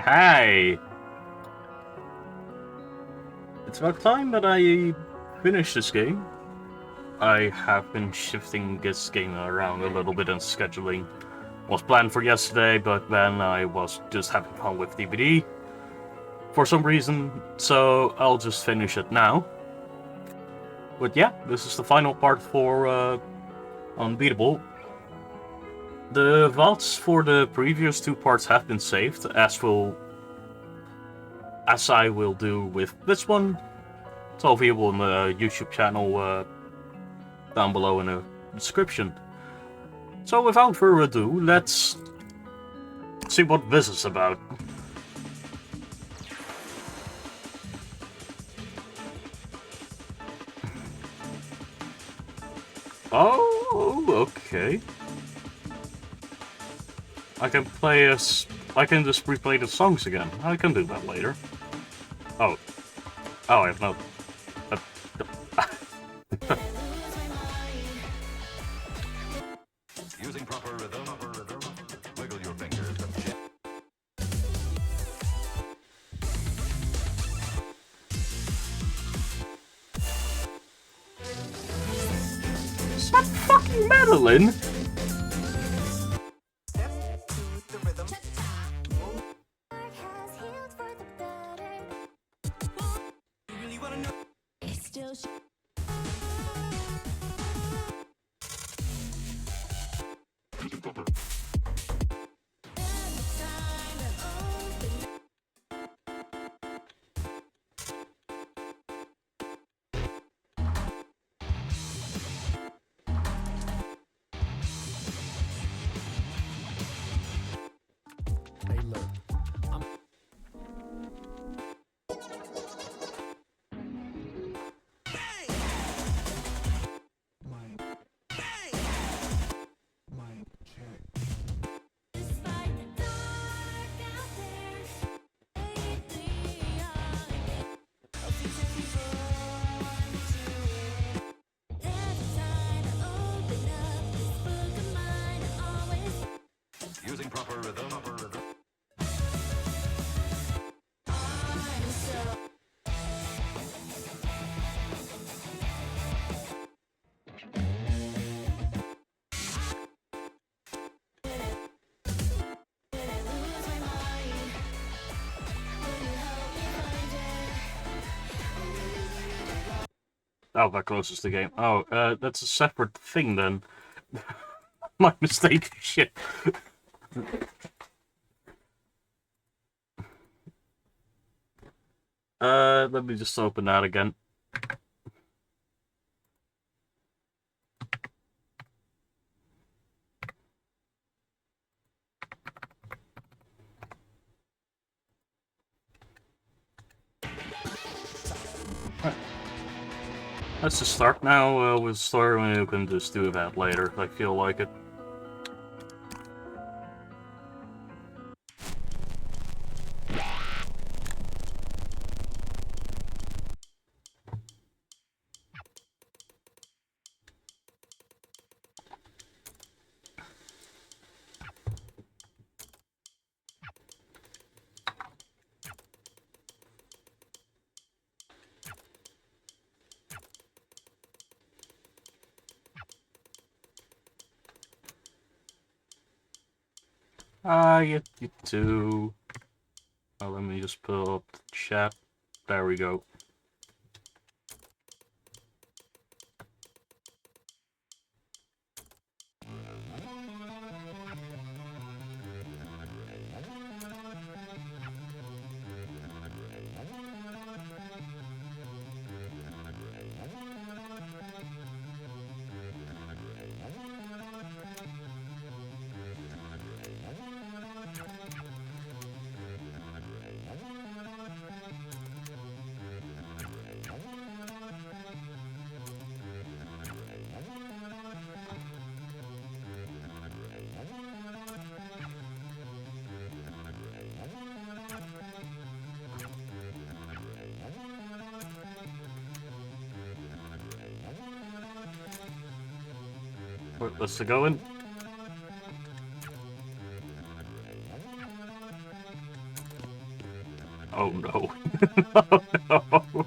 Hey! It's about time that I finish this game. I have been shifting this game around a little bit and scheduling. Was planned for yesterday, but then I was just having fun with DVD for some reason, so I'll just finish it now. But yeah, this is the final part for Unbeatable. The VODs for the previous two parts have been saved, as I will do with this one. It's all viewable on the YouTube channel down below in the description. So without further ado, let's see what this is about. Oh, okay. I can just replay the songs again. I can do that later. Oh. Oh, I have no... Using proper rhythm, wiggle your fingers and check. Is that fucking Madeline? Hey, look. Using proper rhythm, Oh, that closes the game. Oh, that's a separate thing then. My mistake. Shit. Let me just open that again. Let's just start now with story, and you can just do that later if I feel like it. You too. Oh, let me just pull up the chat. There we go. Let's go in. Oh no. Oh no.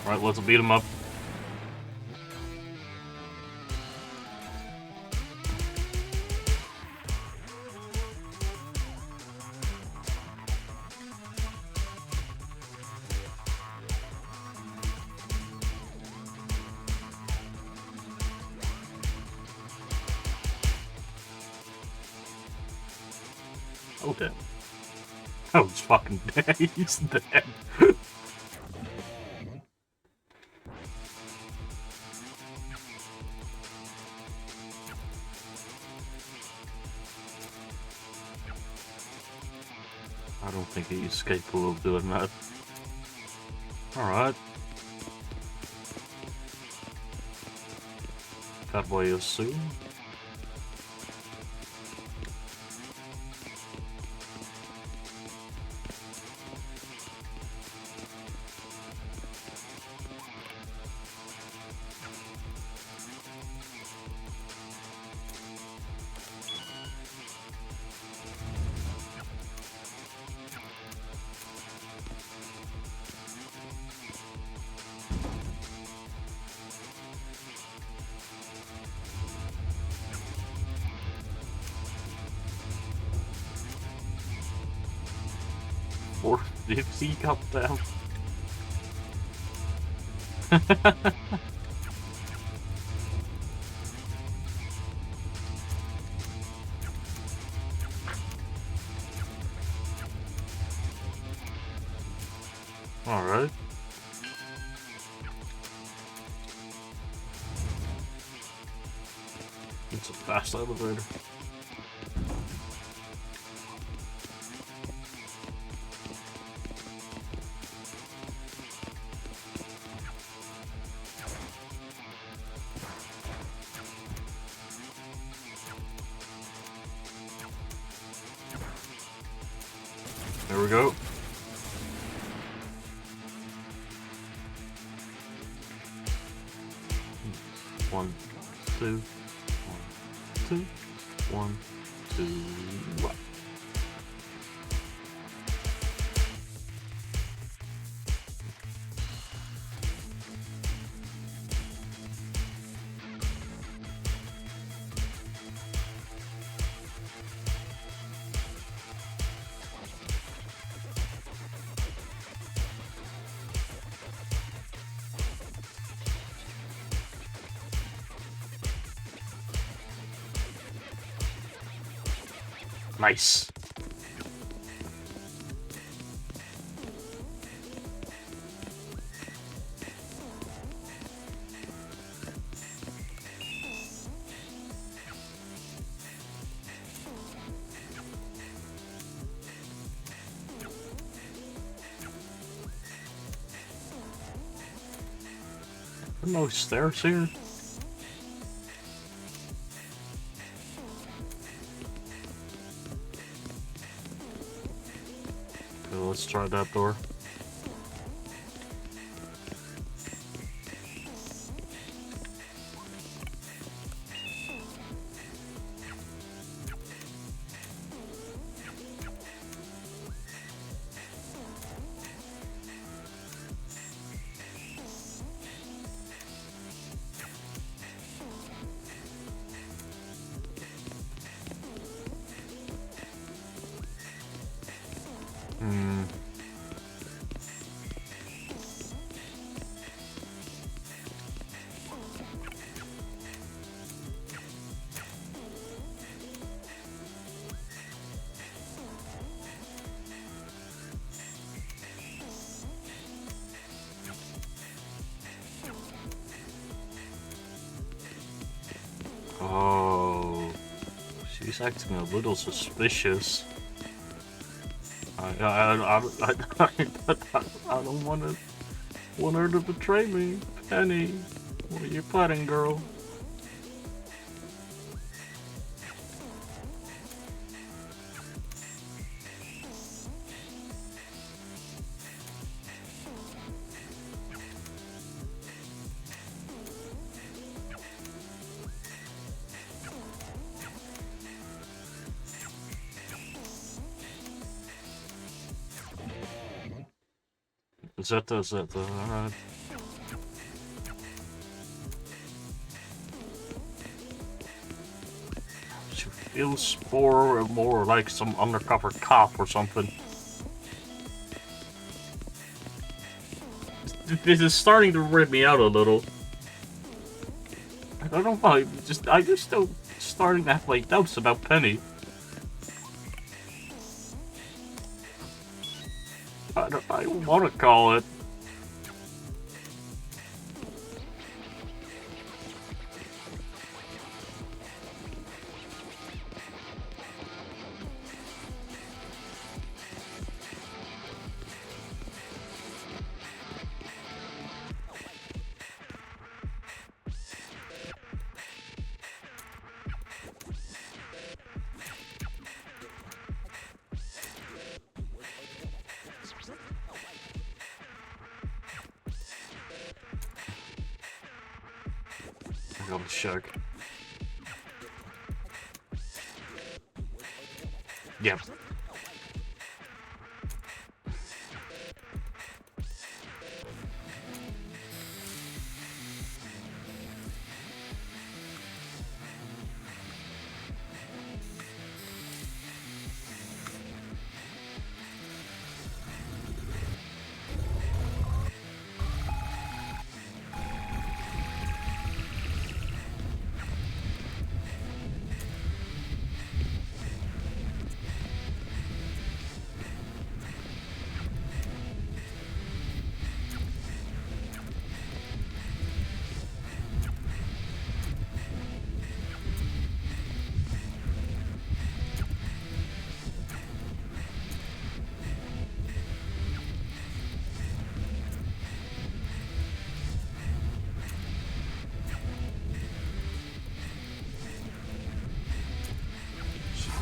Alright, let's beat him up. Oh, dead. Oh, he's fucking dead. He's dead. I don't think he's capable of doing that. Alright. That boy is soon. Or if he got down. Alright. It's a fast elevator. There we go. One, two, one, two, one, two, one. Nice. No stairs here. Okay, let's try that door. Oh, she's acting a little suspicious. I don't want to. Want her to betray me. Penny, what are you planning, girl? Zeta. She feels more like some undercover cop or something. This is starting to rip me out a little. I don't know why. I just still starting to have like doubts about Penny. I don't want to call it. I got a shark. Yep.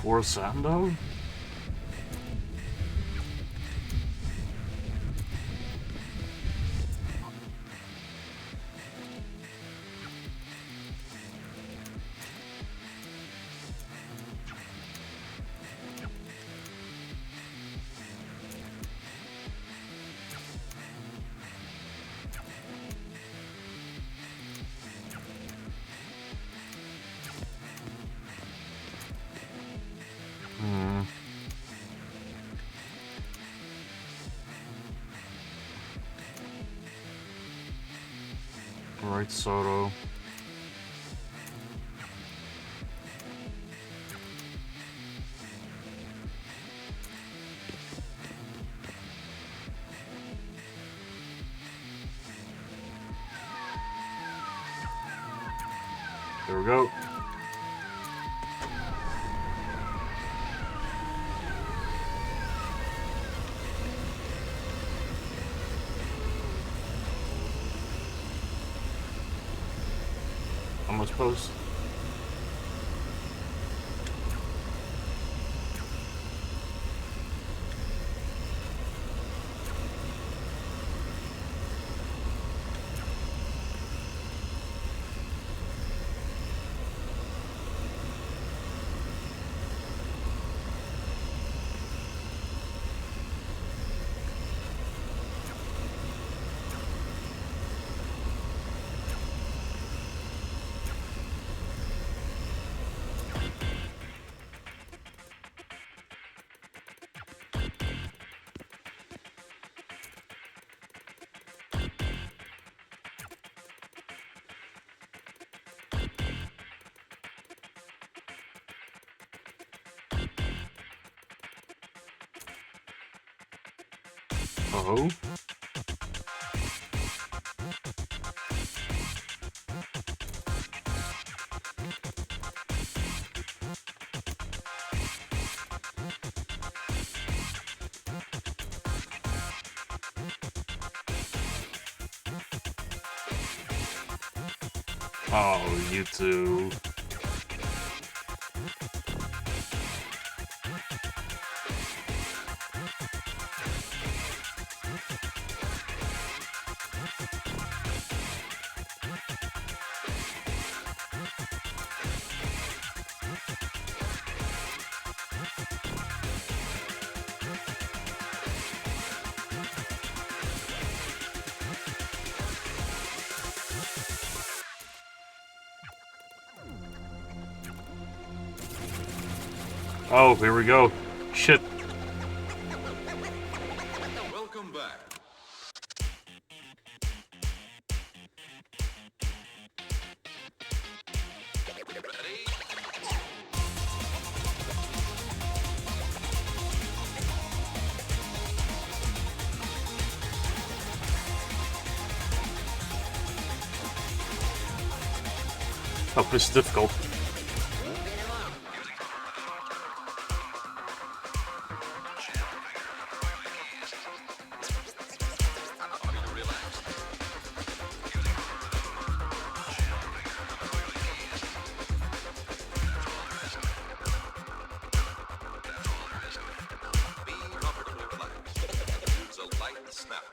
For Sando? Right, Soto. There we go. I'm supposed. Oh. Oh, you two. Oh, here we go. Shit. Welcome back. Ready? Oh, this is difficult. Be comfortably relaxed. Use a light snap.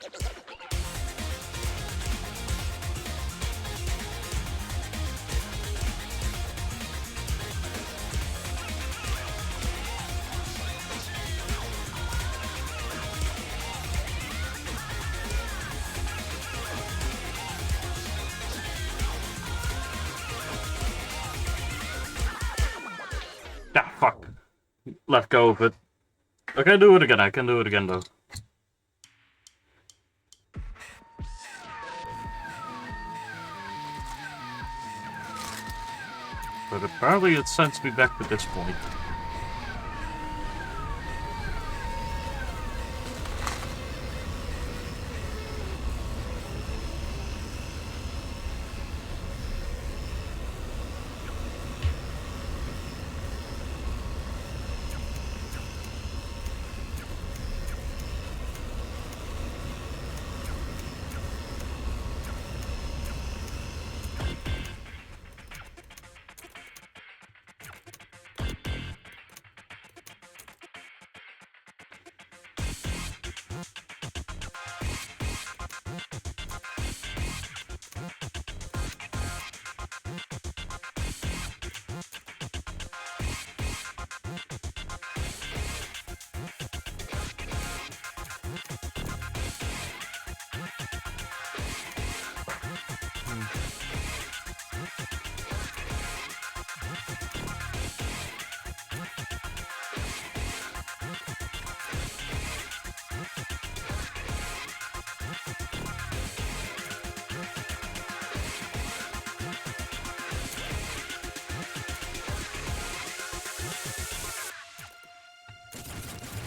Ah, fuck. Let go of it. I can do it again. I can do it again, though. But apparently it sends me back to this point.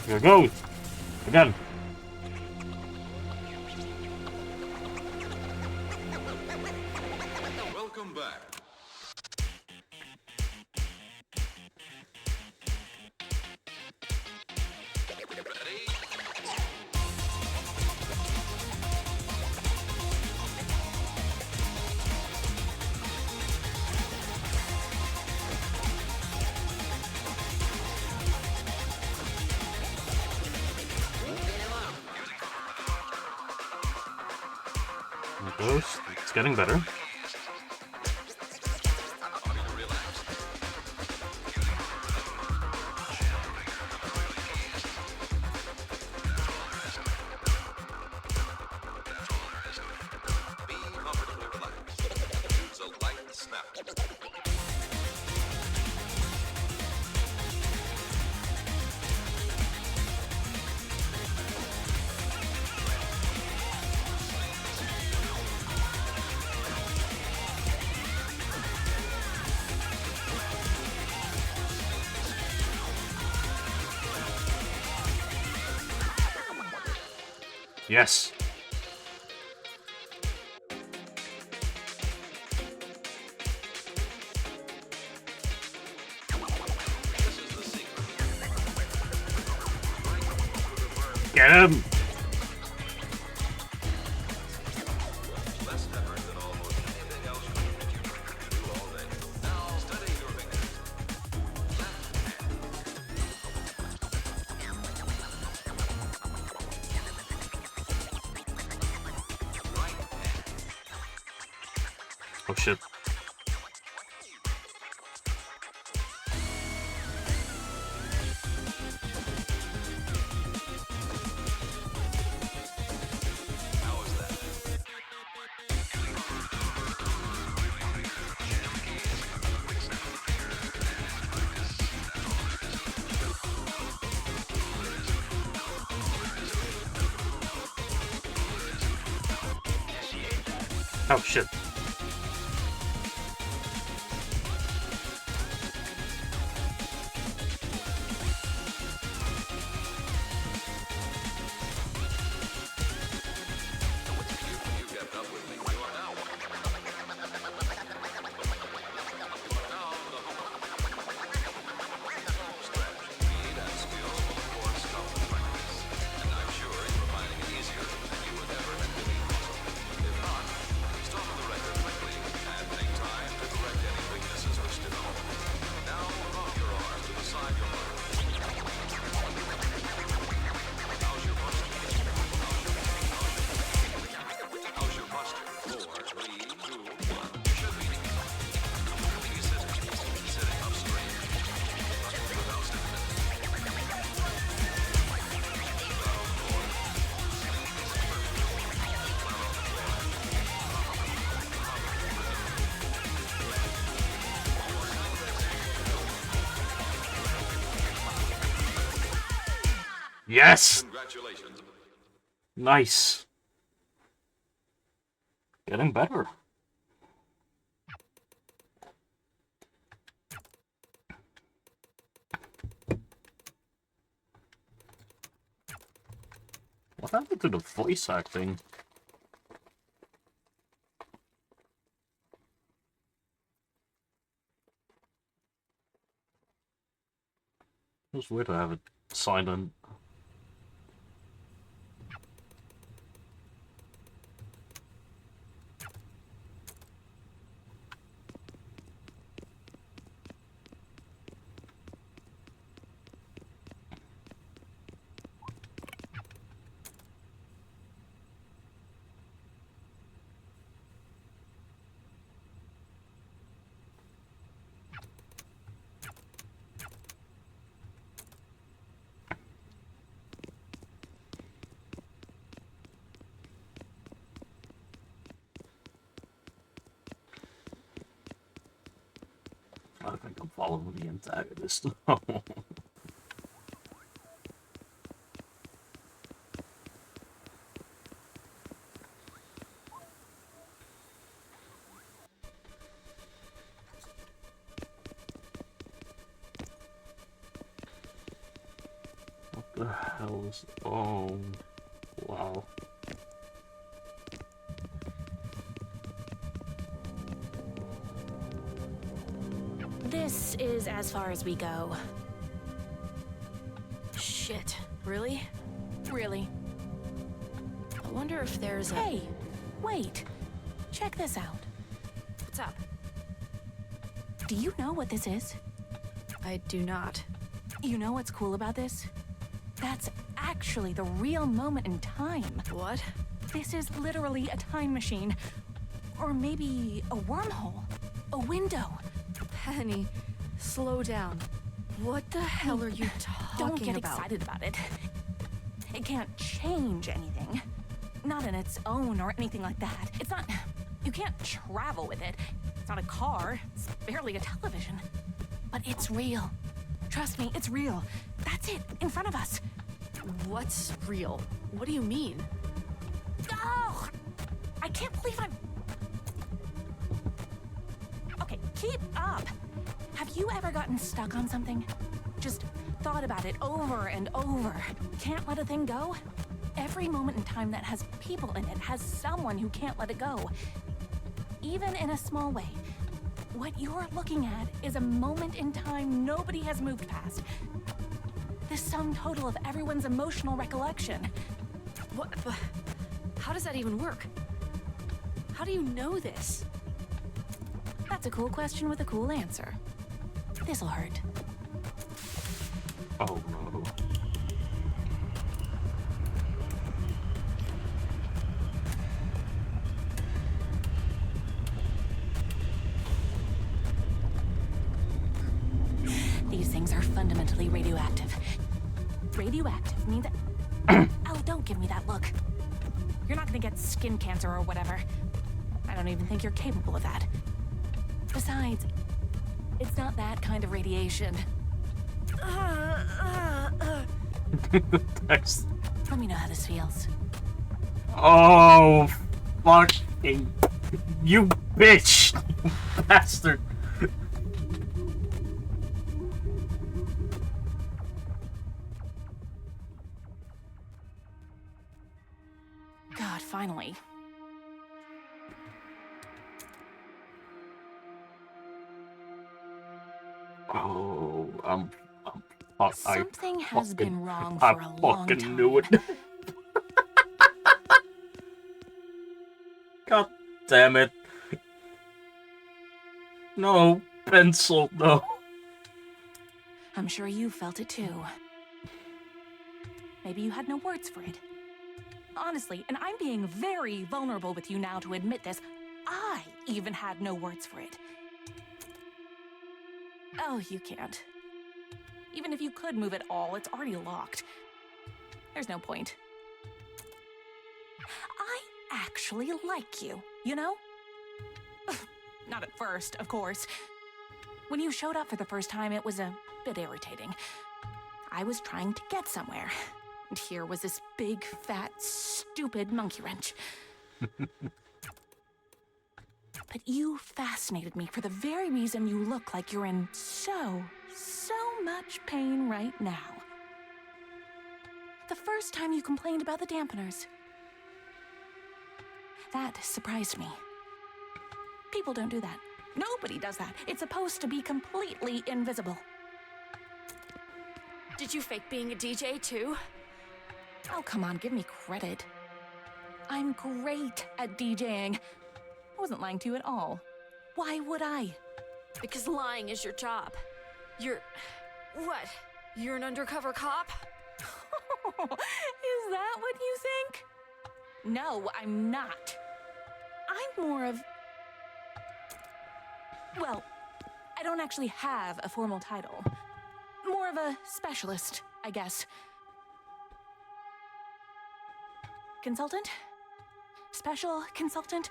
Here it goes. Again. Welcome back. Ready? Here it goes. It's getting better. Be comfortably relaxed. Use a light snap. Yes. This is the secret. Get him. Less effort than almost anything else you can do. Oh shit. Oh shit. Yes! Congratulations. Nice. Getting better. What happened to the voice acting? It was weird to have it silent. I think I'm following the antagonist. What the hell is... Oh, wow. This is as far as we go. Shit. Really? Really? I wonder if there's a... Hey! Wait! Check this out. What's up? Do you know what this is? I do not. You know what's cool about this? That's actually the real moment in time. What? This is literally a time machine. Or maybe a wormhole. A window. Penny, slow down. What the hell are you talking about? Don't get excited about it. It can't change anything. Not in its own or anything like that. It's not... You can't travel with it. It's not a car. It's barely a television. But it's real. Trust me, it's real. That's it, in front of us. What's real? What do you mean? Oh! I can't believe I'm... Okay, keep up. Have you ever gotten stuck on something? Just thought about it over and over. Can't let a thing go? Every moment in time that has people in it has someone who can't let it go. Even in a small way. What you're looking at is a moment in time nobody has moved past. The sum total of everyone's emotional recollection. What? How does that even work? How do you know this? That's a cool question with a cool answer. This'll hurt. Oh no. fundamentally radioactive. Radioactive means... Oh, don't give me that look. You're not gonna get skin cancer or whatever. I don't even think you're capable of that. Besides, it's not that kind of radiation. Thanks. Let me know how this feels. Oh, fucking... You bitch! You bastard! God, finally. Oh, Something has been wrong I for a long fucking time. knew it. God damn it. No, pencil, no. I'm sure you felt it too. Maybe you had no words for it. Honestly, and I'm being very vulnerable with you now to admit this, I even had no words for it. Oh, you can't. Even if you could move it all, it's already locked. There's no point. I actually like you, you know? Not at first, of course. When you showed up for the first time, it was a bit irritating. I was trying to get somewhere, and here was this big, fat, stupid monkey wrench. But you fascinated me for the very reason you look like you're in so much pain right now. The first time you complained about the dampeners. That surprised me. People don't do that. Nobody does that. It's supposed to be completely invisible. Did you fake being a DJ too? Oh, come on, give me credit. I'm great at DJing. I wasn't lying to you at all. Why would I? Because lying is your job. You're... what? You're an undercover cop? Is that what you think? No, I'm not. I'm more of... well, I don't actually have a formal title. More of a specialist, I guess. Consultant? Special consultant?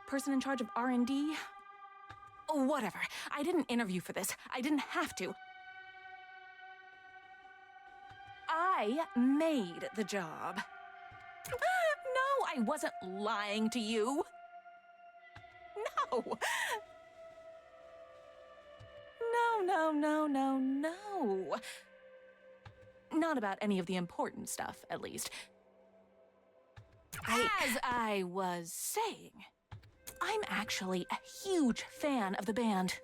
Person in charge of R&D? Whatever. I didn't interview for this. I didn't have to. I made the job. No, I wasn't lying to you. No. No. Not about any of the important stuff, at least. As I was saying, I'm actually a huge fan of the band.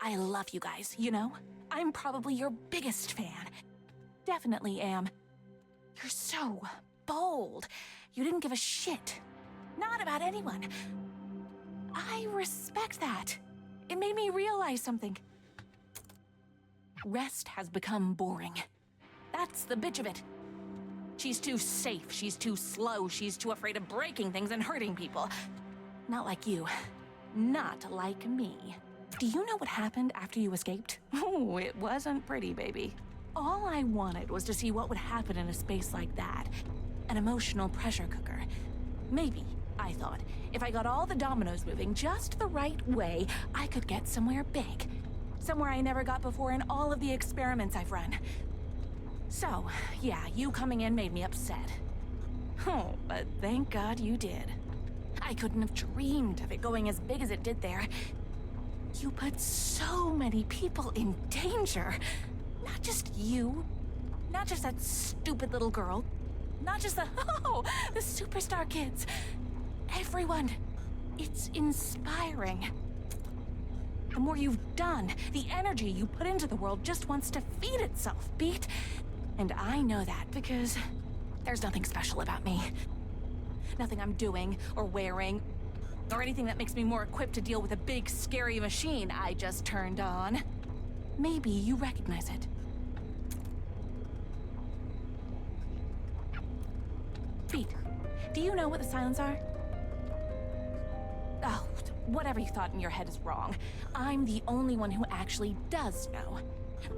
I love you guys, you know? I'm probably your biggest fan. Definitely am. You're so bold. You didn't give a shit. Not about anyone. I respect that. It made me realize something. Rest has become boring. That's the bitch of it. She's too safe, she's too slow, she's too afraid of breaking things and hurting people. Not like you. Not like me. Do you know what happened after you escaped? Oh, it wasn't pretty, baby. All I wanted was to see what would happen in a space like that. An emotional pressure cooker. Maybe, I thought, if I got all the dominoes moving just the right way, I could get somewhere big. Somewhere I never got before in all of the experiments I've run. So, yeah, you coming in made me upset. Oh, but thank God you did. I couldn't have dreamed of it going as big as it did there. You put so many people in danger. Not just you. Not just that stupid little girl. Not just the superstar kids. Everyone. It's inspiring. The more you've done, the energy you put into the world just wants to feed itself, Beat. And I know that because there's nothing special about me. Nothing I'm doing or wearing or anything that makes me more equipped to deal with a big, scary machine I just turned on. Maybe you recognize it. Beat, do you know what the silents are? Oh, whatever you thought in your head is wrong. I'm the only one who actually does know.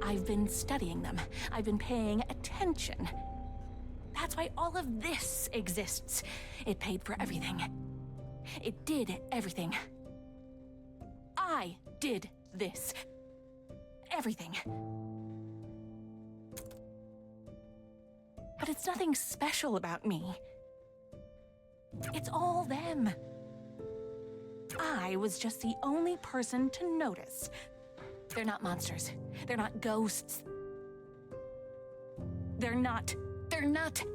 I've been studying them. I've been paying attention. That's why all of this exists. It paid for everything. It did everything. I did this. Everything. But it's nothing special about me. It's all them. I was just the only person to notice. They're not monsters. They're not ghosts. They're not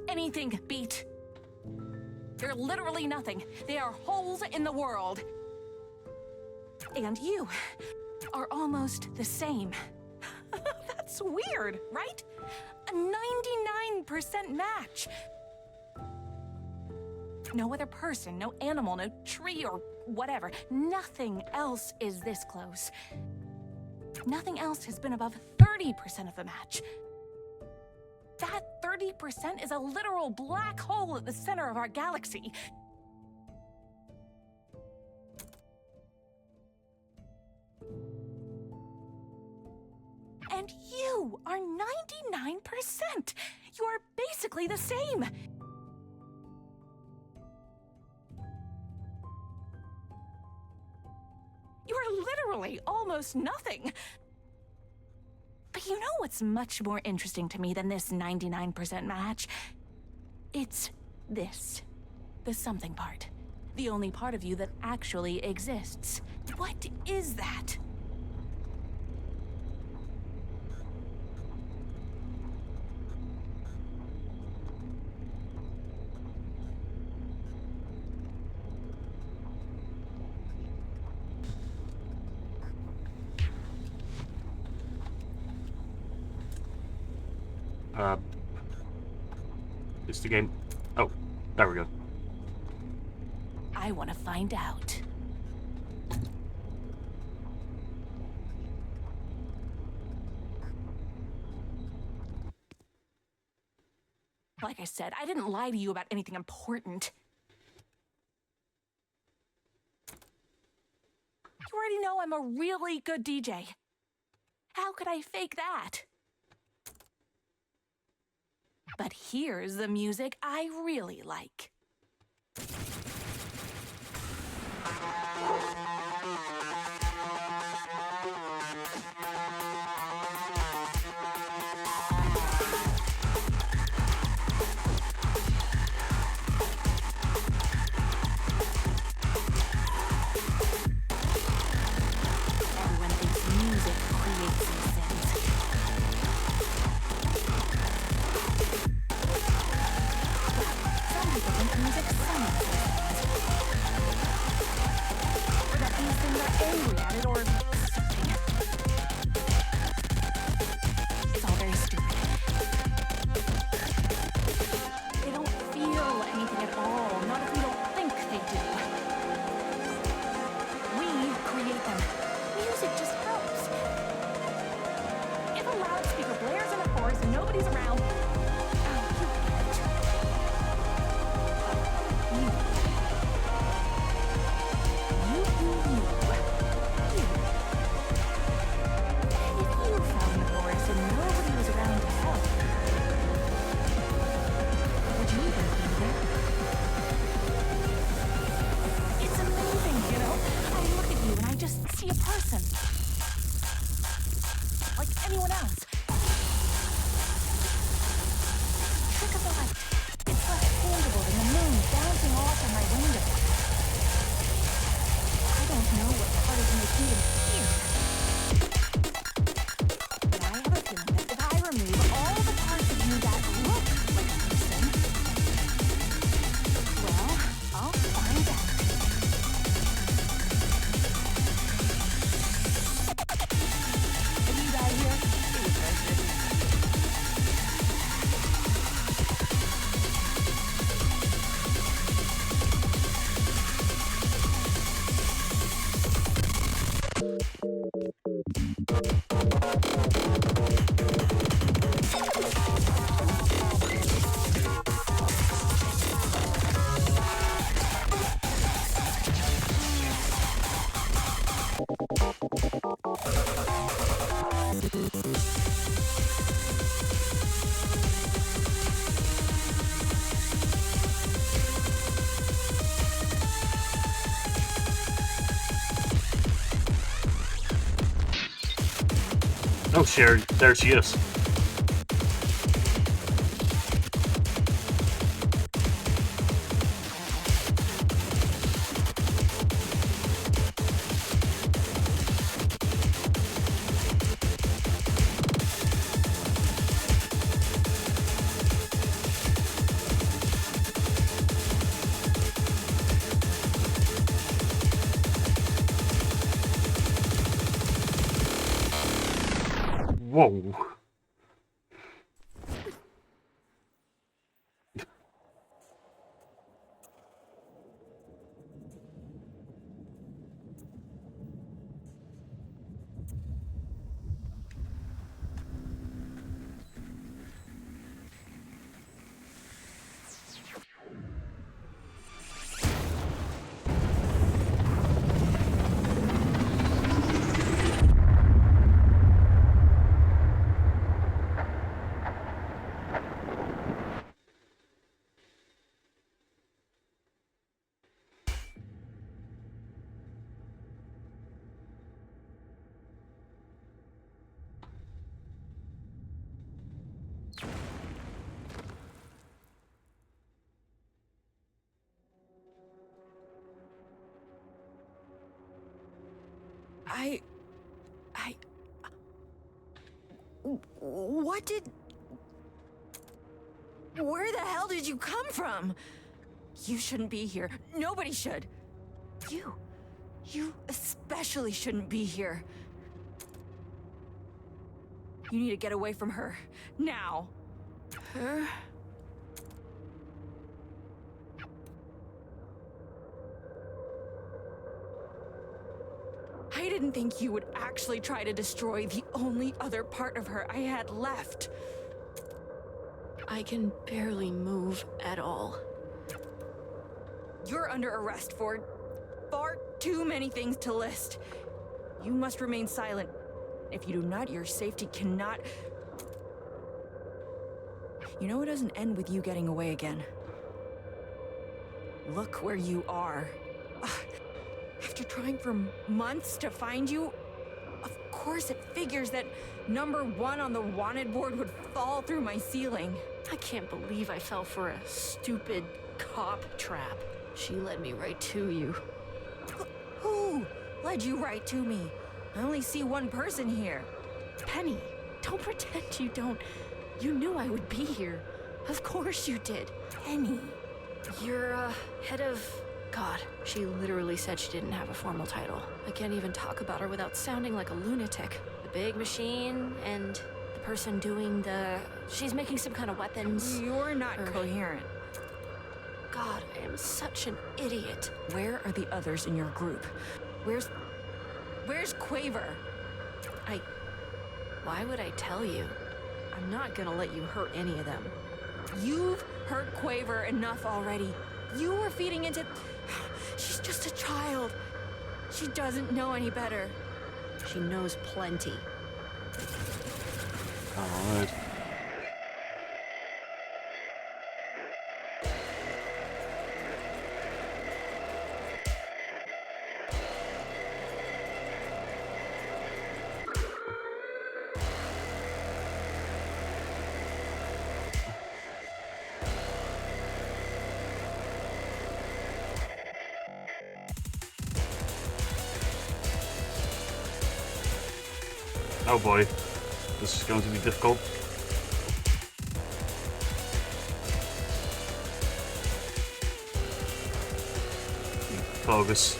anything, Beat. They're literally nothing. They are holes in the world. And you are almost the same. That's weird, right? A 99% match. No other person, no animal, no tree or whatever. Nothing else is this close. Nothing else has been above 30% of the match. That 30% is a literal black hole at the center of our galaxy. And you are 99%. You are basically the same. You are literally almost nothing. But you know what's much more interesting to me than this 99% match? It's this. The something part. The only part of you that actually exists. What is that? Is the game... Oh, there we go. I want to find out. Like I said, I didn't lie to you about anything important. You already know I'm a really good DJ. How could I fake that? But here's the music I really like. Everyone thinks music creates these things. Some people think music summons these things. Or that these things are angry at it or something. It's all very stupid. They don't feel anything at all, not if we don't think they do. We create them. Music just helps. If a loudspeaker blares in a forest and nobody's around, oh, you get it. You. If you found the forest and nobody was around to help, would you even be there? It's amazing, you know? I look at you and I just see a person. Like anyone else. Oh, sure, there she is. Whoa. What did... Where the hell did you come from? You shouldn't be here. Nobody should. You especially shouldn't be here. You need to get away from her. Now. Her? I didn't think you would actually try to destroy the only other part of her I had left. I can barely move at all. You're under arrest for far too many things to list. You must remain silent. If you do not, your safety cannot... You know it doesn't end with you getting away again. Look where you are. After trying for months to find you, of course it figures that #1 on the wanted board would fall through my ceiling. I can't believe I fell for a stupid cop trap. She led me right to you. Who led you right to me? I only see one person here. Penny, don't pretend you don't. You knew I would be here. Of course you did. Penny. You're, head of... God, she literally said she didn't have a formal title. I can't even talk about her without sounding like a lunatic. The big machine and the person doing the... She's making some kind of weapons. You're not coherent. God, I am such an idiot. Where are the others in your group? Where's Quaver? Why would I tell you? I'm not gonna let you hurt any of them. You've hurt Quaver enough already. You were feeding into... She's just a child. She doesn't know any better. She knows plenty. Alright. Oh boy, this is going to be difficult. Focus.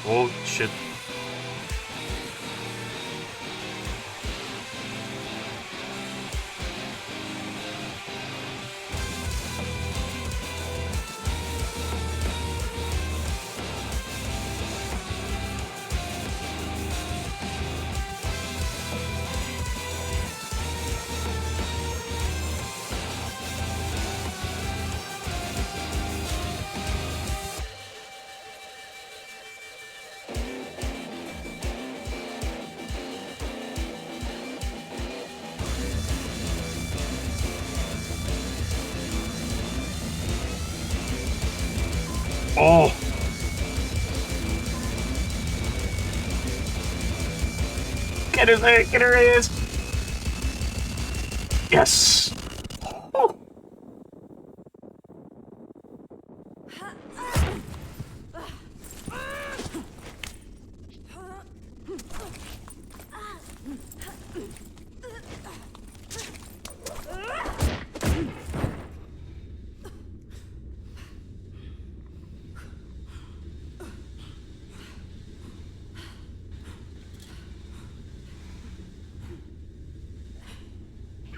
Oh, shit. Oh! Get her there! Get her ears! Yes! Oh.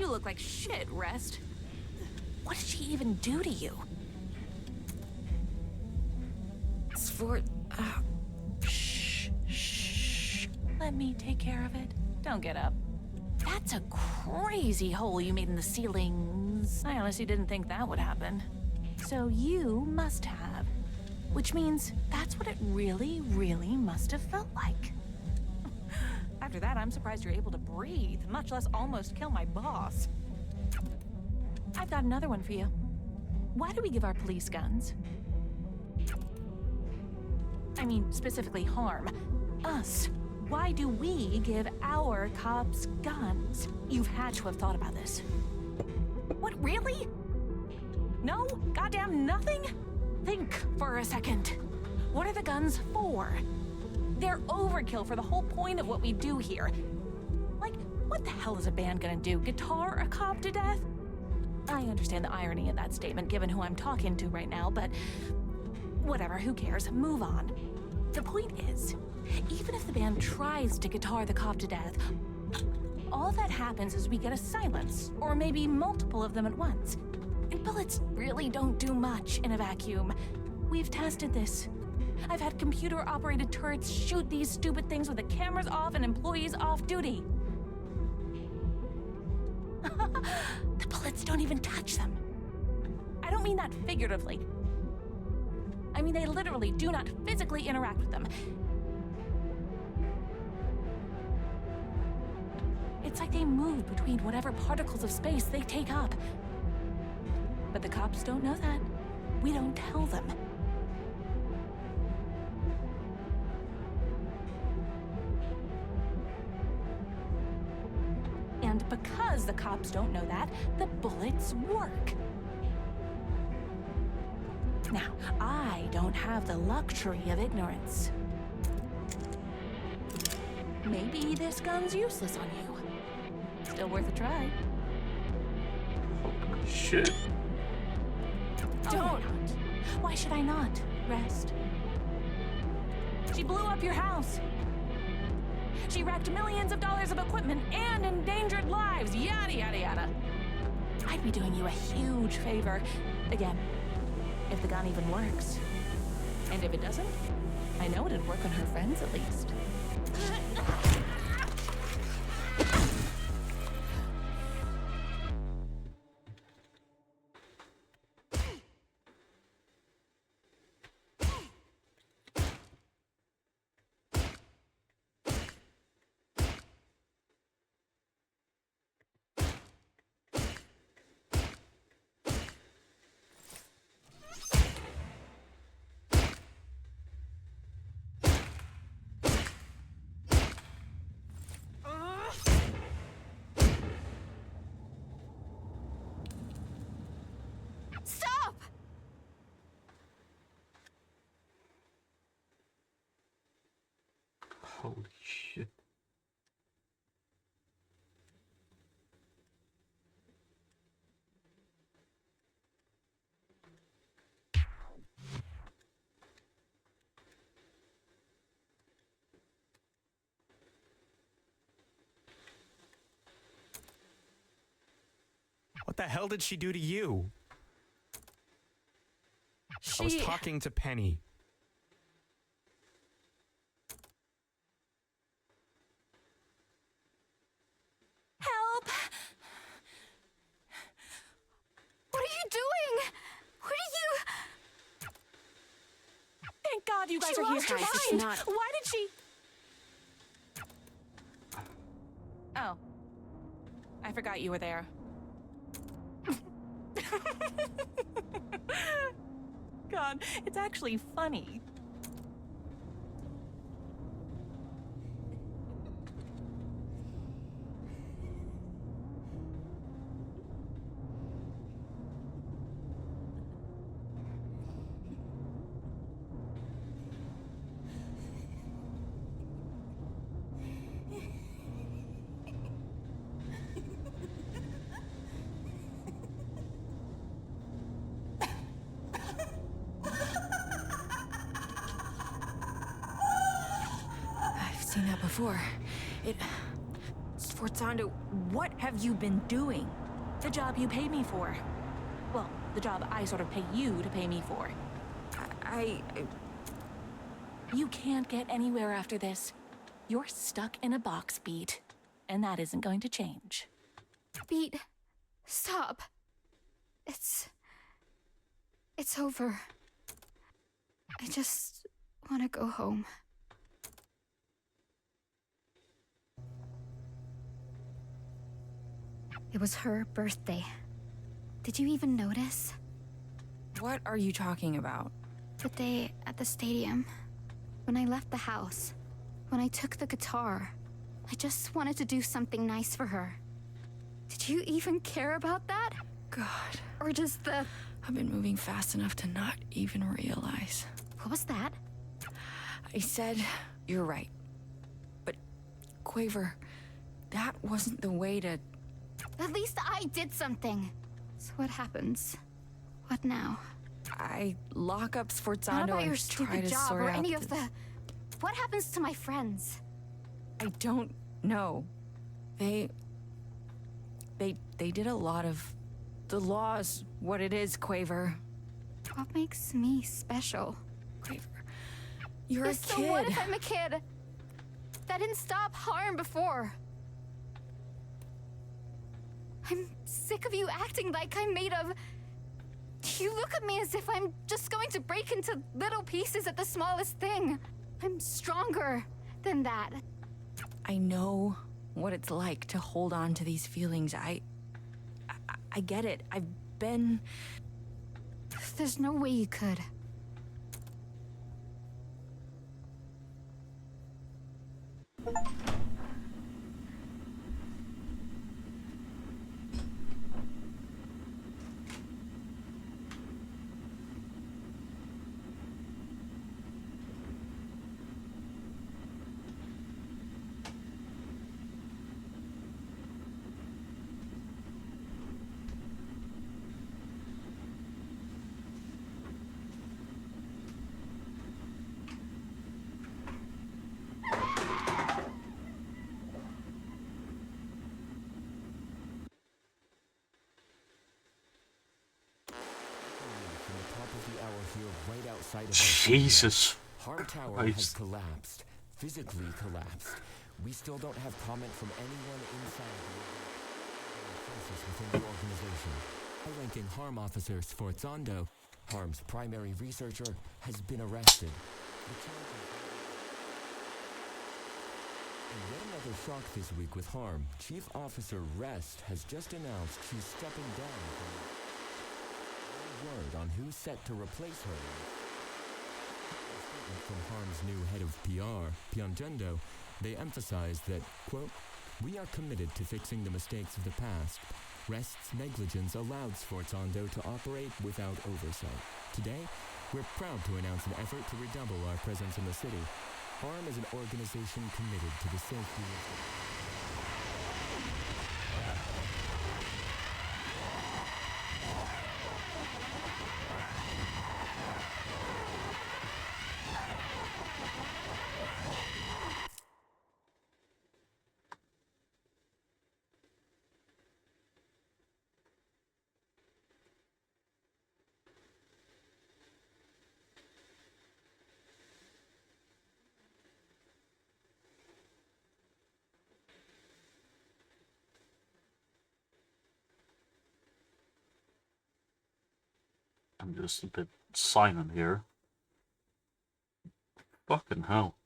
You look like shit, Rest. What did she even do to you? Svort, Shh, shh. Let me take care of it. Don't get up. That's a crazy hole you made in the ceilings. I honestly didn't think that would happen. So you must have. Which means that's what it really, really must have felt like. After that, I'm surprised you're able to breathe, much less almost kill my boss. I've got another one for you. Why do we give our police guns? I mean, specifically harm. Us. Why do we give our cops guns? You've had to have thought about this. What, really? No? Goddamn nothing? Think for a second. What are the guns for? They're overkill for the whole point of what we do here. Like, what the hell is a band gonna do? Guitar a cop to death? I understand the irony in that statement given who I'm talking to right now, but whatever, who cares? Move on. The point is, even if the band tries to guitar the cop to death, all that happens is we get a silence, or maybe multiple of them at once. And bullets really don't do much in a vacuum. We've tested this. I've had computer-operated turrets shoot these stupid things with the cameras off and employees off duty. The bullets don't even touch them. I don't mean that figuratively. I mean they literally do not physically interact with them. It's like they move between whatever particles of space they take up. But the cops don't know that. We don't tell them. And because the cops don't know that, the bullets work. Now, I don't have the luxury of ignorance. Maybe this gun's useless on you. Still worth a try. Shit. Don't. Why should I not? Rest. She blew up your house. She wrecked millions of dollars of equipment and endangered lives, yada yada yada. I'd be doing you a huge favor. Again, if the gun even works. And if it doesn't, I know it'd work on her friends at least. Stop! Holy shit. the hell did she do to you? I was talking to Penny. Help! What are you doing? What are you... Thank God you guys She are here. lost her Guys, mind. it's not... Why did she... Oh. I forgot you were there. God, it's actually funny. I've seen that before. Sforzando, What have you been doing? The job you pay me for. Well, the job I sort of pay you to pay me for. You can't get anywhere after this. You're stuck in a box, Beat. And that isn't going to change. Beat, stop. It's over. I just want to go home. It was her birthday. Did you even notice? what are you talking about? The day at the stadium. When I left the house. When I took the guitar. I just wanted to do something nice for her. Did you even care about that? God, Or just the... I've been moving fast enough to not even realize. What was that? I said, you're right. But, Quaver, that wasn't the way to... At least I did something. So what happens? What now? I lock up Not Sforzando about your and try stupid to job sort or out any of the... What happens to my friends? I don't know. They did a lot of... The law's what it is, Quaver. What makes me special? Quaver, you're Yes, a so kid. what if I'm a kid? That didn't stop harm before. I'm sick of you acting like I'm made of... You look at me as if I'm just going to break into little pieces at the smallest thing. I'm stronger than that. I know what it's like to hold on to these feelings. I get it. I've been... There's no way you could. Jesus Harm Tower Christ. has collapsed, physically collapsed. We still don't have comment from anyone inside the crisis within the organization. High-ranking Harm officer Sforzando, Harm's primary researcher, has been arrested. And yet another shock this week with Harm. Chief Officer Rest has just announced she's stepping down from no word on who's set to replace her. From Harm's new head of PR, Piangendo, they emphasized that, quote, "We are committed to fixing the mistakes of the past. Rest's negligence allowed Sforzando to operate without oversight. Today, we're proud to announce an effort to redouble our presence in the city. Harm is an organization committed to the safety of... I'm just a bit silent here. Fucking hell.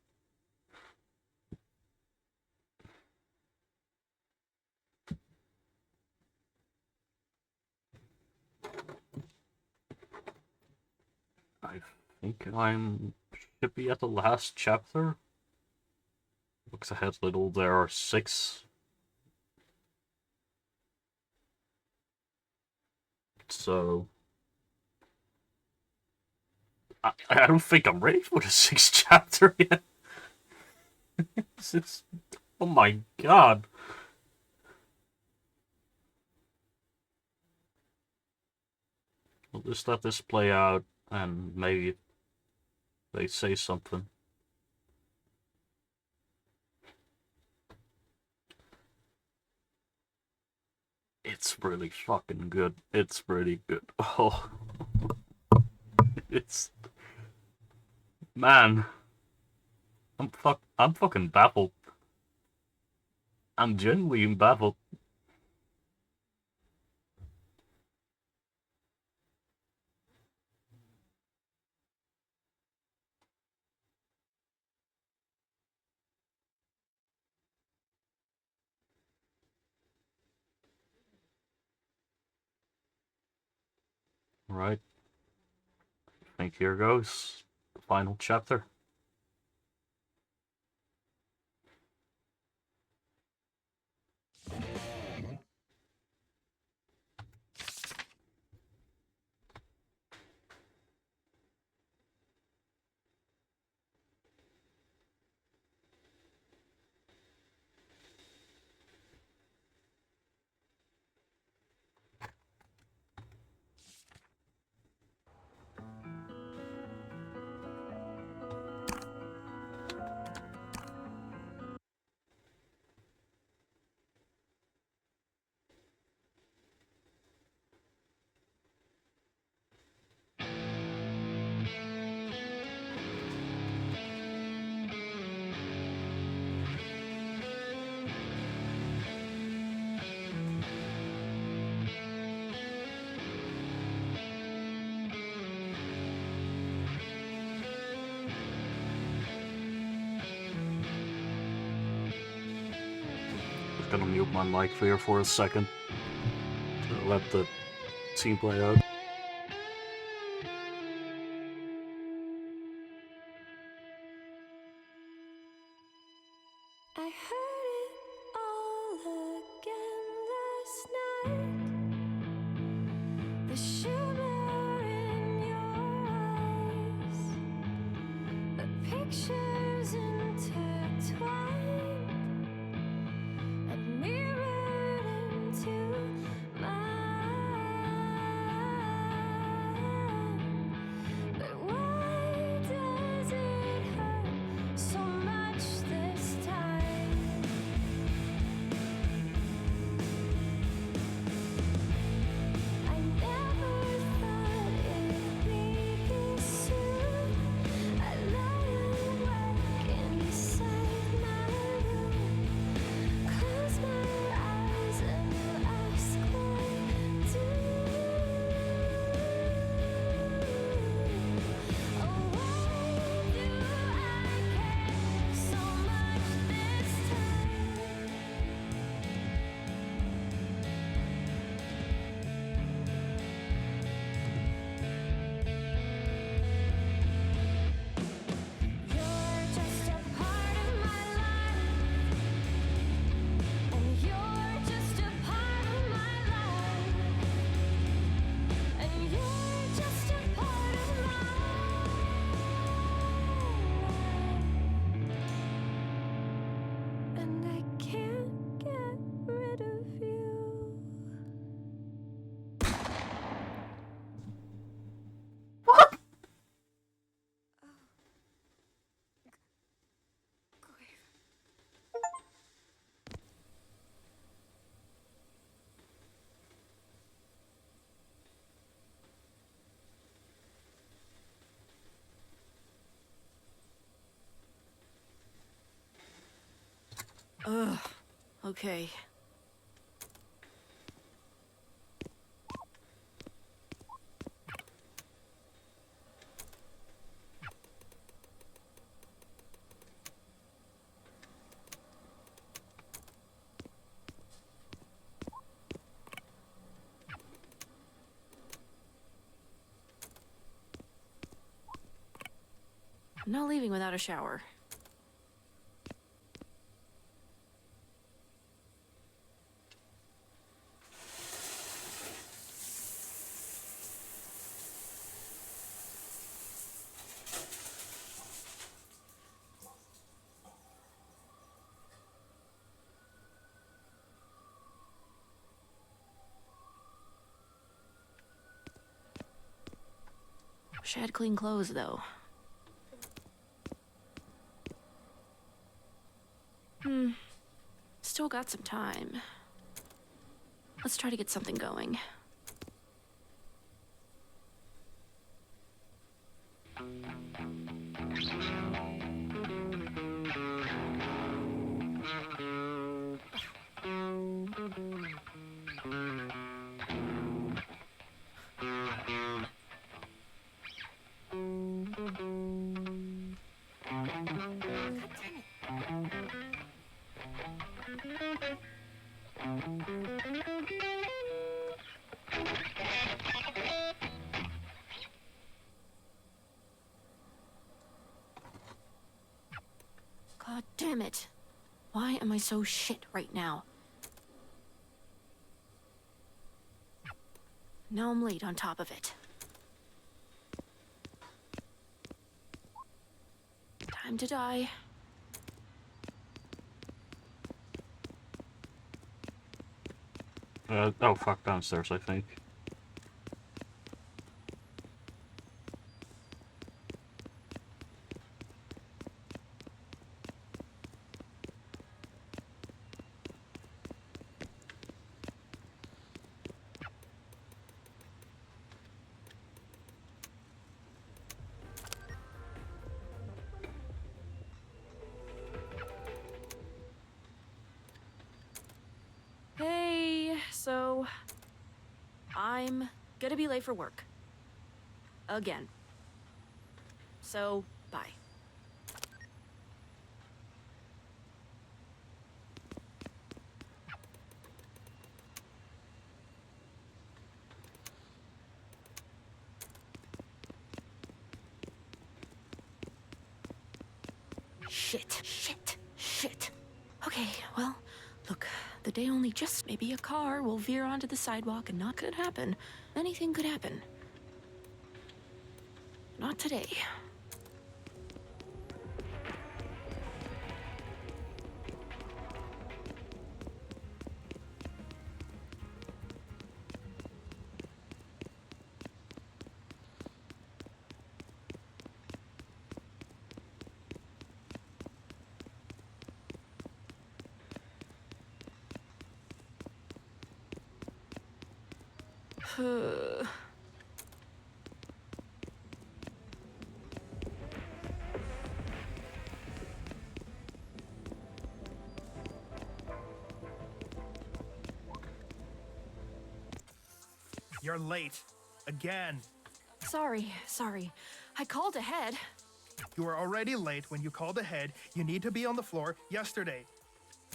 I think should be at the last chapter. Looks ahead little, there are 6. So I don't think I'm ready for the 6th chapter yet. It's, oh my god. We'll just let this play out and maybe they say something. It's really fucking good. It's really good. Oh. It's... Man. I'm fucking baffled. I'm genuinely baffled. Right. I think here goes the final chapter. Just gonna mute my mic here for a second to let the scene play out. I heard it all again last night. The shimmer in your eyes, the pictures intertwined and mirrored into mine. But why does it hurt so much this time? I never thought it'd be this soon. I lie awake inside my room, close my eyes and ask why do. Oh, why do I care so much this time? You're just a part of my life, and you're just a part of my life, and you're just a part of my life, and I can't get rid of you. Ugh. Okay. I'm not leaving without a shower. Wish I had clean clothes, though. Still got some time. Let's try to get something going. God damn it. Why am I so shit right now? Now I'm late on top of it. Time to die. Oh fuck, downstairs, I think. Hey, so I'm gonna be late for work. Again. So, bye. Shit. Okay, well, look, the day only just maybe a car will veer onto the sidewalk and not gonna happen. Anything could happen. Not today. You're late. Again. Sorry. I called ahead. You were already late when you called ahead. You need to be on the floor yesterday.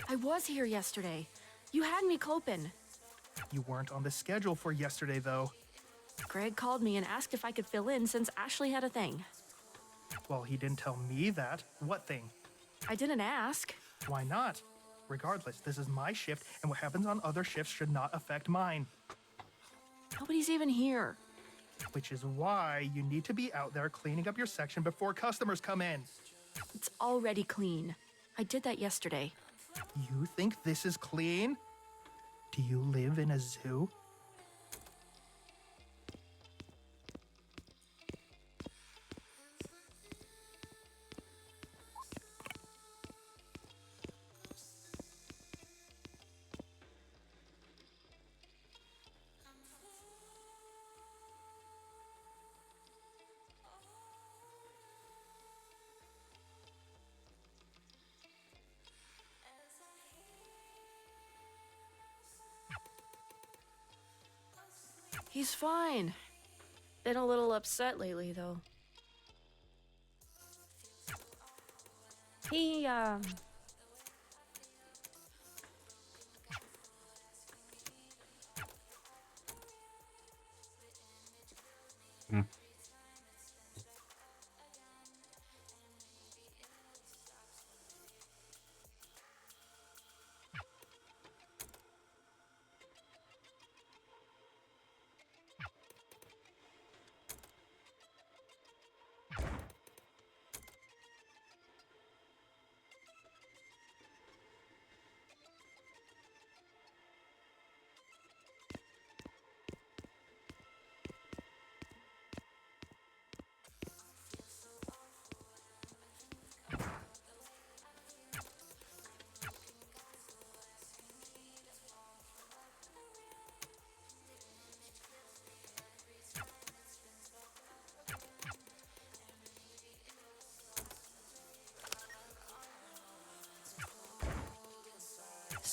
I was here yesterday. You had me coping. You weren't on the schedule for yesterday, though. Greg called me and asked if I could fill in since Ashley had a thing. Well, he didn't tell me that. What thing? I didn't ask. Why not? Regardless, this is my shift, and what happens on other shifts should not affect mine. Nobody's even here. Which is why you need to be out there cleaning up your section before customers come in. It's already clean. I did that yesterday. You think this is clean? Do you live in a zoo? He's fine. Been a little upset lately, though. He,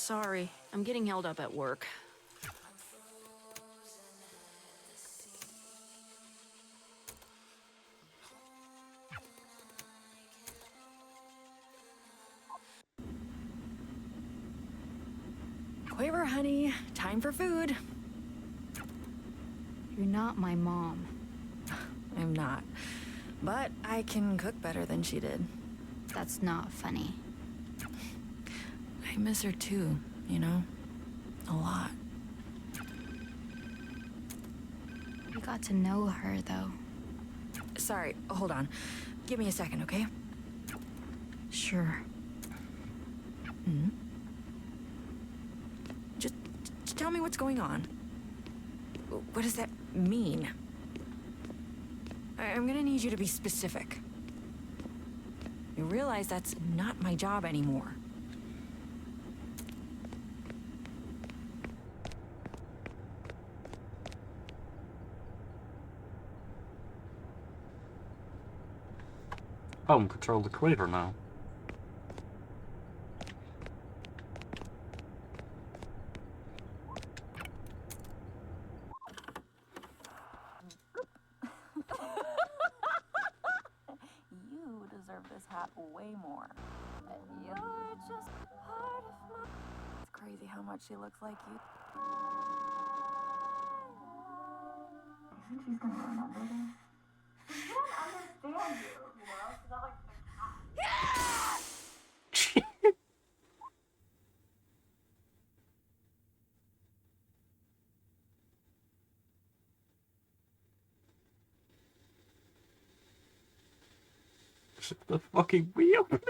Sorry, I'm getting held up at work. Quaver, honey. Time for food. You're not my mom. I'm not. But I can cook better than she did. That's not funny. I miss her too, you know? A lot. You got to know her, though. Sorry, hold on. Give me a second, okay? Sure. Just tell me what's going on. What does that mean? I'm gonna need you to be specific. You realize that's not my job anymore. Oh, I'm control the Quaver now. You deserve this hat way more. You're just part of my... It's crazy how much she looks like you. You think she's gonna remember this? She can't understand you know? She's not like the cat. Is it the fucking reopening?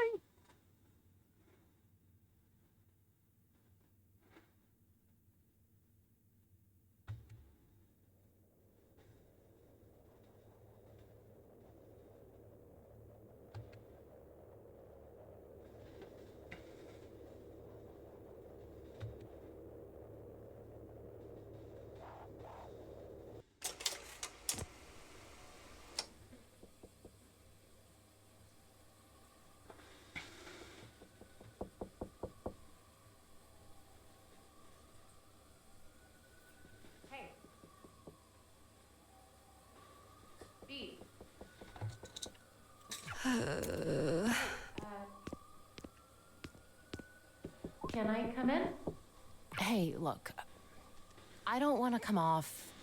Can I come in? Hey, look. I don't want to come off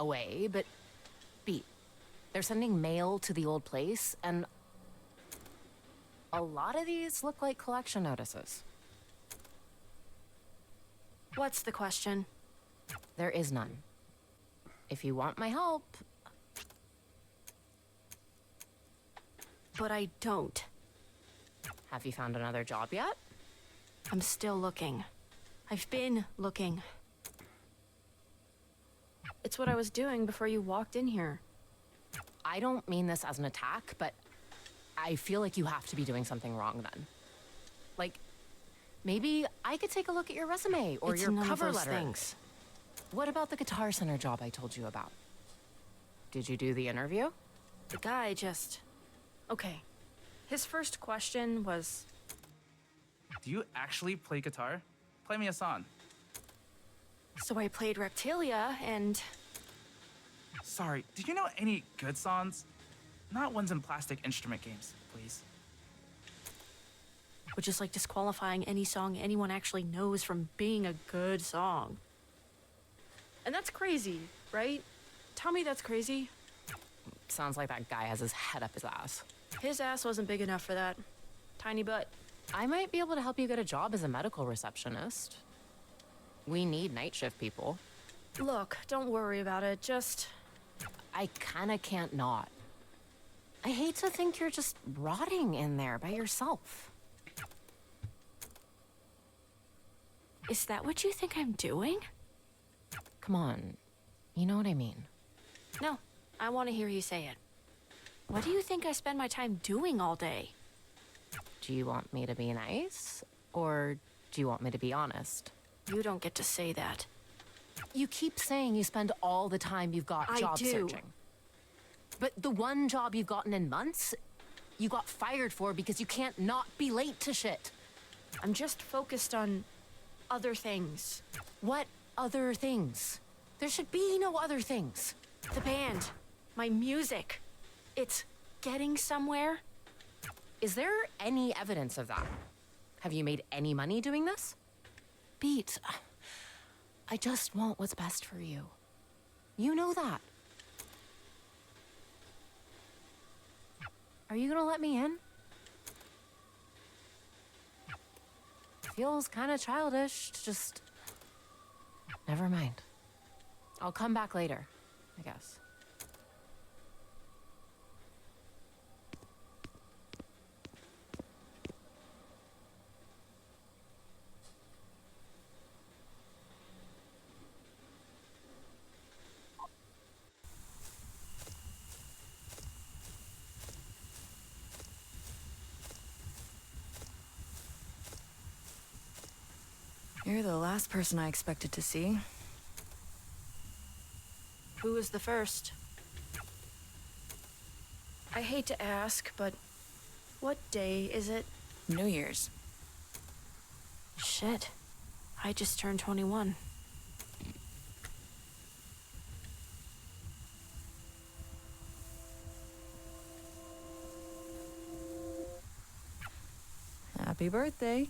away, but Beat, they're sending mail to the old place, and a lot of these look like collection notices. What's the question? There is none. If you want my help... But I don't. Have you found another job yet? I'm still looking. I've been looking. It's what I was doing before you walked in here. I don't mean this as an attack, but I feel like you have to be doing something wrong then. Like, maybe I could take a look at your resume or It's your none cover of those letter. Things. What about the Guitar Center job I told you about? Did you do the interview? The guy just... Okay. His first question was... Do you actually play guitar? Play me a song. So I played Reptilia, and... Sorry, do you know any good songs? Not ones in plastic instrument games, please. Which is like disqualifying any song anyone actually knows from being a good song. And that's crazy, right? Tell me that's crazy. Sounds like that guy has his head up his ass. His ass wasn't big enough for that. Tiny butt. I might be able to help you get a job as a medical receptionist. We need night shift people. Look, don't worry about it, just... I kinda can't not. I hate to think you're just rotting in there by yourself. Is that what you think I'm doing? Come on, you know what I mean. No, I want to hear you say it. What do you think I spend my time doing all day? Do you want me to be nice? Or do you want me to be honest? You don't get to say that. You keep saying you spend all the time you've got I job do. searching. But the one job you've gotten in months, you got fired for because you can't not be late to shit. I'm just focused on other things. What other things? There should be no other things. The band. My music. It's getting somewhere. Is there any evidence of that? Have you made any money doing this? Beat, I just want what's best for you. You know that. Are you gonna let me in? Feels kind of childish, just... Never mind. I'll come back later, I guess. You're the last person I expected to see. Who was the first? I hate to ask, but what day is it? New Year's. Shit. I just turned 21. Happy birthday.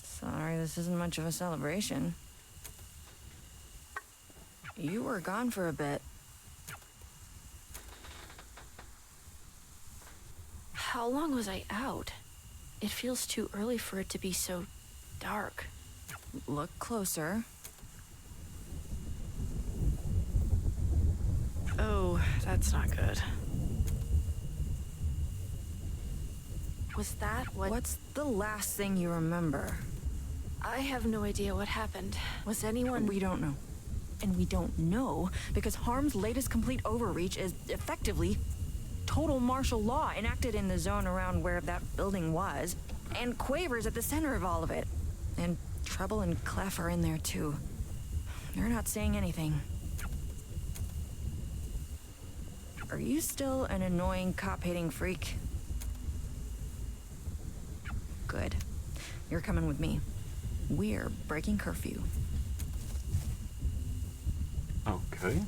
Sorry, this isn't much of a celebration. You were gone for a bit. How long was I out? It feels too early for it to be so dark. Look closer. Oh, that's not good. Was that what... What's the last thing you remember? I have no idea what happened. Was anyone... We don't know. And we don't know because Harm's latest complete overreach is effectively total martial law enacted in the zone around where that building was. And Quaver's at the center of all of it. And Trouble and Clef are in there too. They're not saying anything. Are you still an annoying cop-hating freak? Good. You're coming with me. We're breaking curfew. Okay.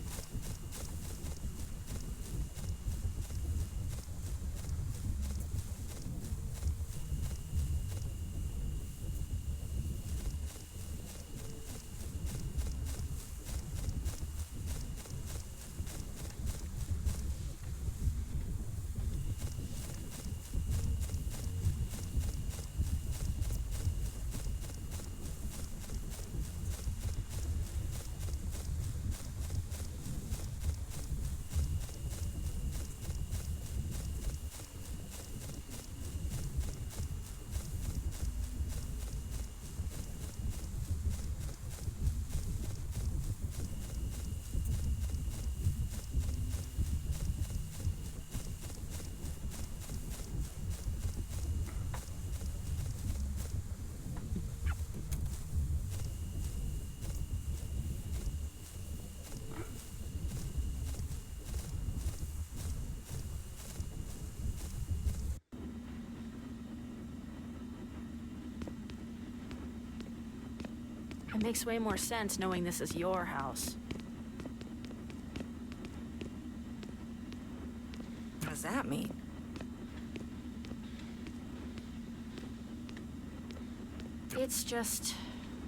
It makes way more sense knowing this is your house. What does that mean? It's just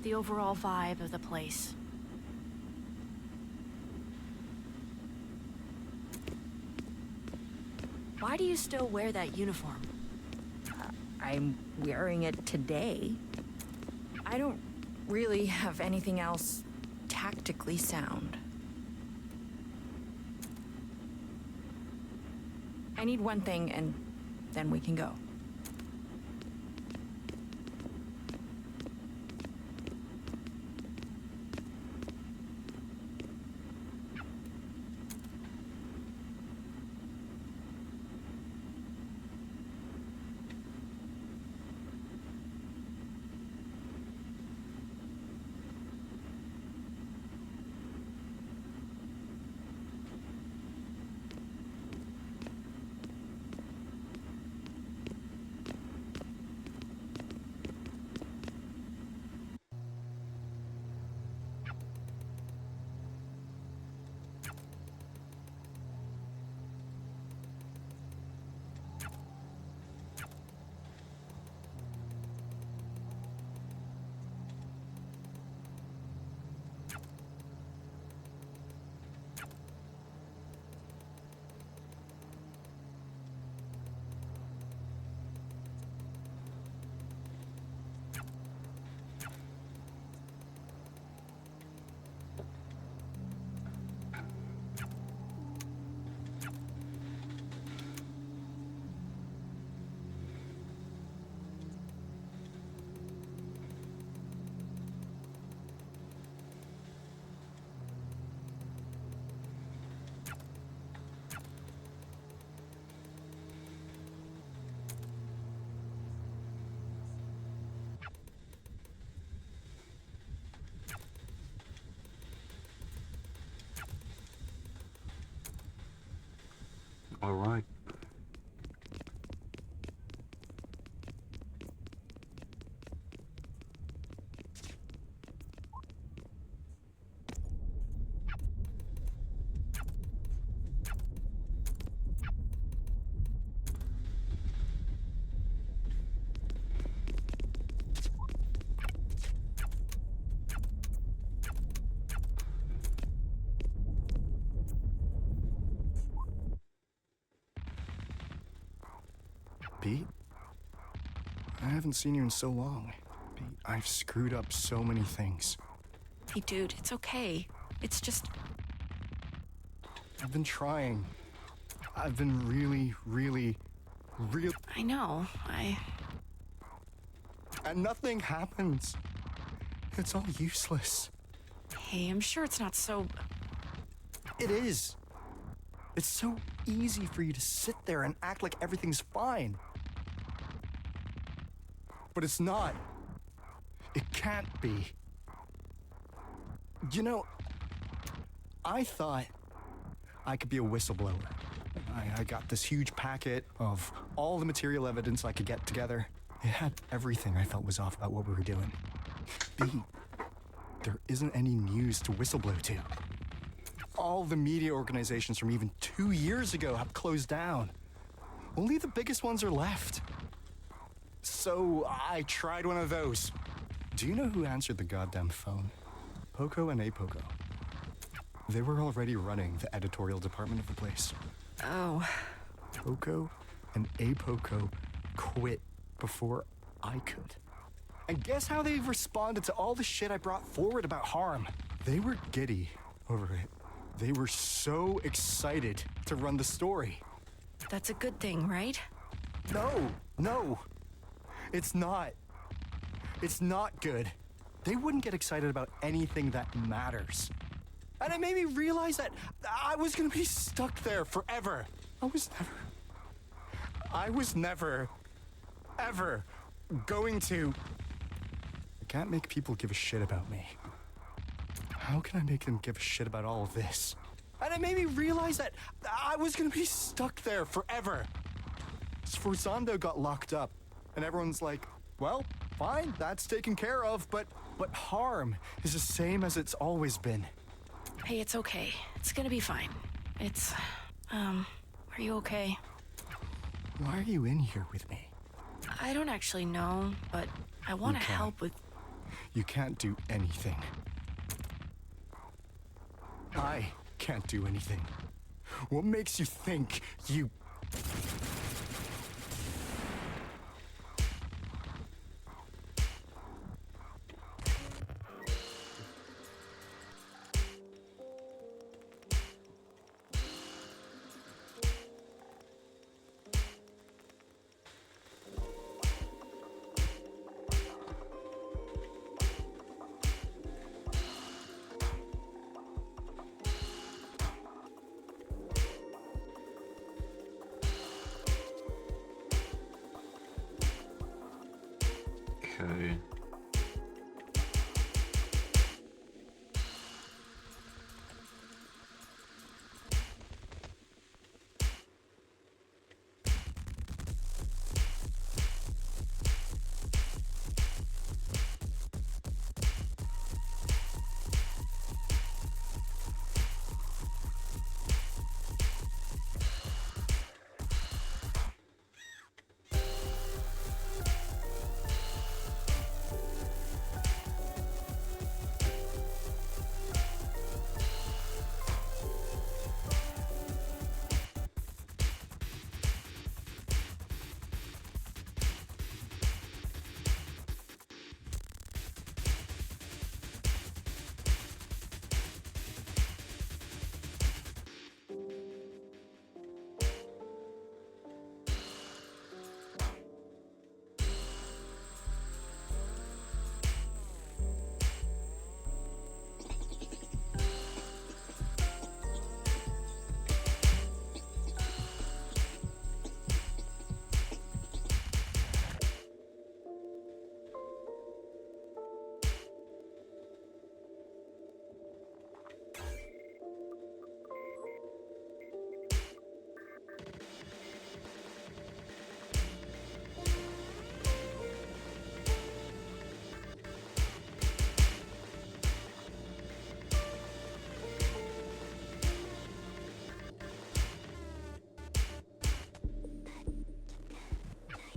the overall vibe of the place. Why do you still wear that uniform? I'm wearing it today. I don't really have anything else tactically sound. I need one thing and then we can go. Pete. I haven't seen you in so long. Pete, I've screwed up so many things. Hey, dude, it's okay. It's just... I've been trying. I've been really... I know, And nothing happens. It's all useless. Hey, I'm sure it's not so... It is. It's so easy for you to sit there and act like everything's fine. But it's not. It can't be. You know, I thought I could be a whistleblower. I got this huge packet of all the material evidence I could get together. It had everything I felt was off about what we were doing. B, there isn't any news to whistleblow to. All the media organizations from even 2 years ago have closed down. Only the biggest ones are left. So I tried one of those. Do you know who answered the goddamn phone? Poco and Apoco. They were already running the editorial department of the place. Oh. Poco and Apoco quit before I could. And guess how they responded to all the shit I brought forward about harm? They were giddy over it. They were so excited to run the story. That's a good thing, right? No. It's not. It's not good. They wouldn't get excited about anything that matters. And it made me realize that I was gonna be stuck there forever. I was never, ever going to... I can't make people give a shit about me. How can I make them give a shit about all of this? And it made me realize that I was gonna be stuck there forever. Sforzando got locked up, and everyone's like, well, fine, that's taken care of, but harm is the same as it's always been. Hey, it's okay. It's gonna be fine. It's... Are you okay? Why are you in here with me? I don't actually know, but I want to help with... You can't do anything. I can't do anything. What makes you think you... Okay.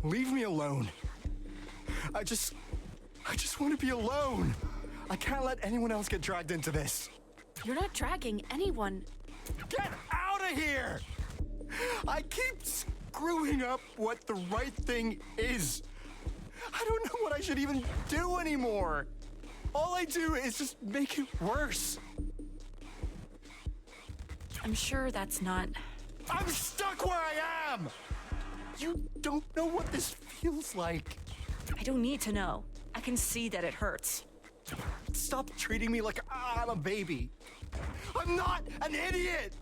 Leave me alone. I just want to be alone. I can't let anyone else get dragged into this. You're not dragging anyone. Get out of here! I keep screwing up what the right thing is. I don't know what I should even do anymore. All I do is just make it worse. I'm sure that's not... I'm stuck where I am! You don't know what this feels like. I don't need to know. I can see that it hurts. Stop treating me like I'm a baby. I'm not an idiot!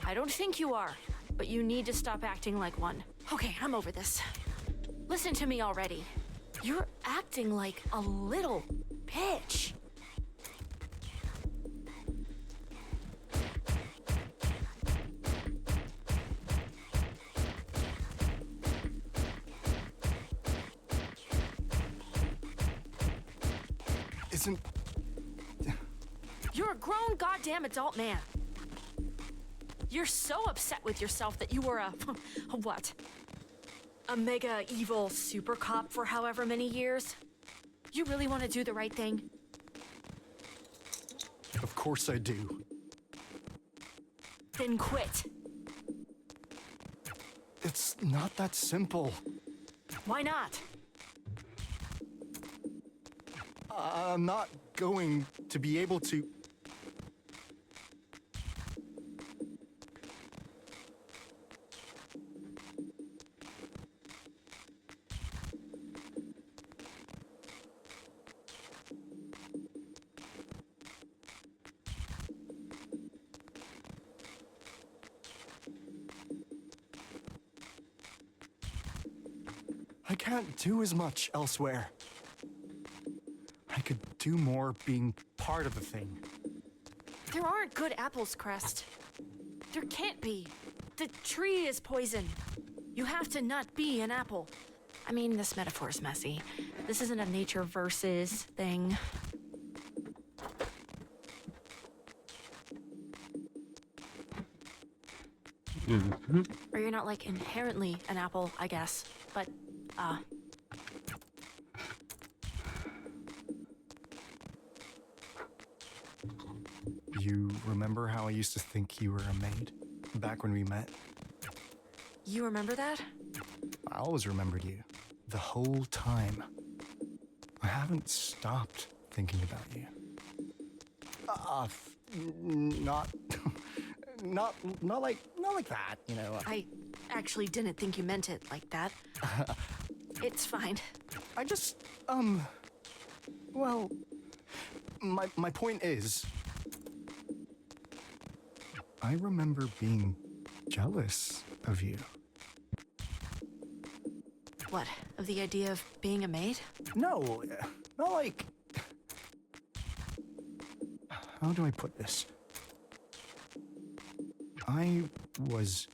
I don't think you are, but you need to stop acting like one. Okay, I'm over this. Listen to me already. You're acting like a little bitch. Isn't... You're a grown goddamn adult man. You're so upset with yourself that you were a what? A mega evil super cop for however many years? You really want to do the right thing? Of course I do. Then quit. It's not that simple. Why not? I'm not going to be able to... I can't do as much elsewhere. I could do more being part of the thing. There aren't good apples, Crest. There can't be. The tree is poison. You have to not be an apple. I mean, this metaphor's messy. This isn't a nature versus thing. Or you're not, like, inherently an apple, I guess. But, You remember how I used to think you were a maid? Back when we met? You remember that? I always remembered you. The whole time. I haven't stopped thinking about you. Not... not like that, you know. I actually didn't think you meant it like that. It's fine. I just, well, my point is, I remember being jealous of you. What, of the idea of being a maid? No, not like... How do I put this? I was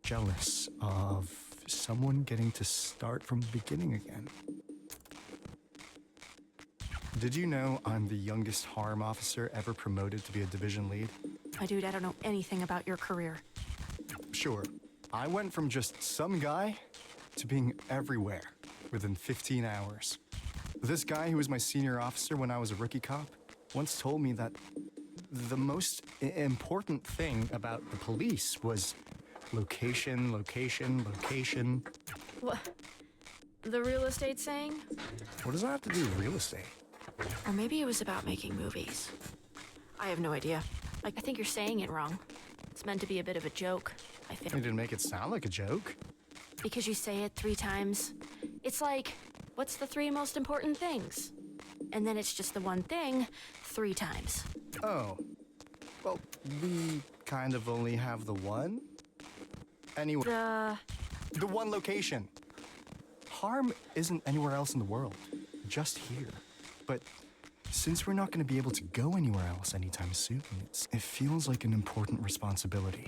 jealous of someone getting to start from the beginning again. Did you know I'm the youngest harm officer ever promoted to be a division lead? My dude, I don't know anything about your career. Sure. I went from just some guy to being everywhere within 15 hours. This guy who was my senior officer when I was a rookie cop once told me that the most important thing about the police was location, location, location. What? The real estate saying? What does that have to do with real estate? Or maybe it was about making movies. I have no idea. I think you're saying it wrong. It's meant to be a bit of a joke, I think. You didn't make it sound like a joke. Because you say it 3 times. It's like, what's the 3 most important things? And then it's just the one thing 3 times. Oh. Well, we kind of only have the one. Anyway. The one location. Harm isn't anywhere else in the world. Just here. But since we're not going to be able to go anywhere else anytime soon, it feels like an important responsibility.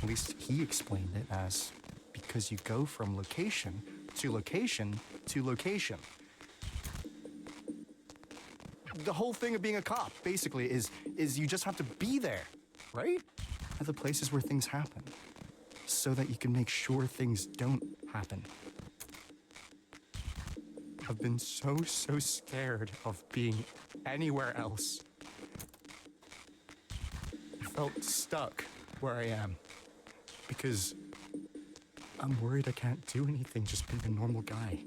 At least he explained it as because you go from location to location to location. The whole thing of being a cop, basically, is you just have to be there, right? At the places where things happen, so that you can make sure things don't happen. I've been so scared of being anywhere else. I felt stuck where I am, because I'm worried I can't do anything just being a normal guy.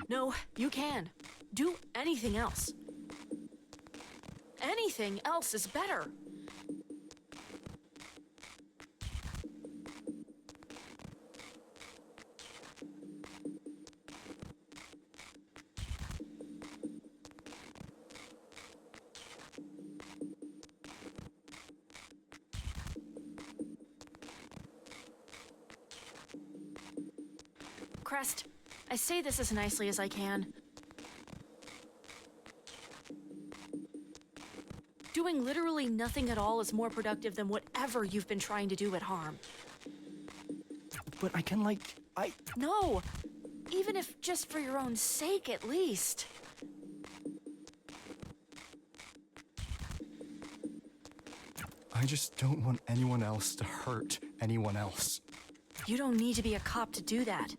No, you can. Do anything else. Anything else is better. Crest, I say this as nicely as I can. Doing literally nothing at all is more productive than whatever you've been trying to do at Harm. But I can, No! Even if just for your own sake, at least. I just don't want anyone else to hurt anyone else. You don't need to be a cop to do that.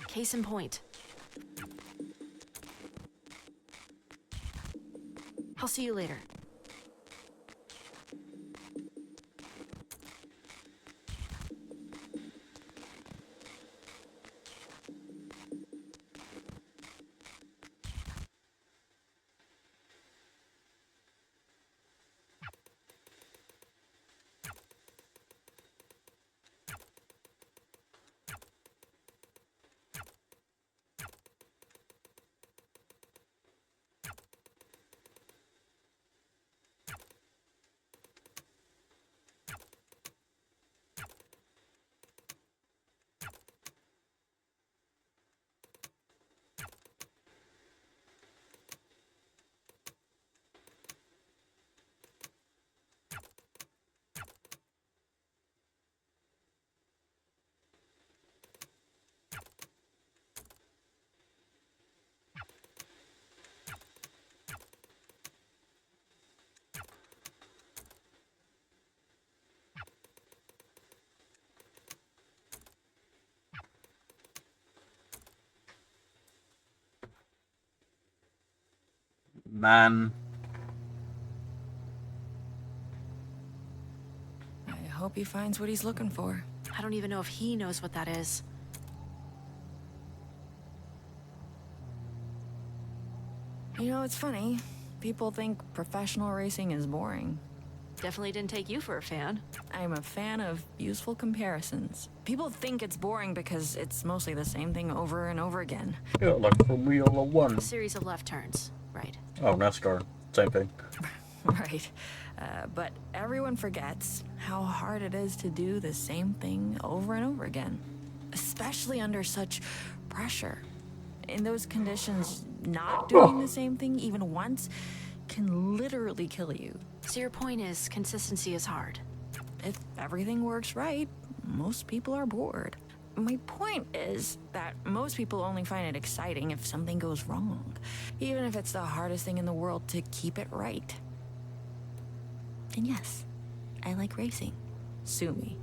Case in point. I'll see you later. Man. I hope he finds what he's looking for. I don't even know if he knows what that is. You know, it's funny. People think professional racing is boring. Definitely didn't take you for a fan. I'm a fan of useful comparisons. People think it's boring because it's mostly the same thing over and over again. Yeah, like Formula One. A series of left turns, right? Oh, NASCAR. Same thing. Right. But everyone forgets how hard it is to do the same thing over and over again. Especially under such pressure. In those conditions, not doing the same thing even once can literally kill you. So your point is, consistency is hard. If everything works right, most people are bored. My point is that most people only find it exciting if something goes wrong, even if it's the hardest thing in the world to keep it right. And yes, I like racing. Sue me.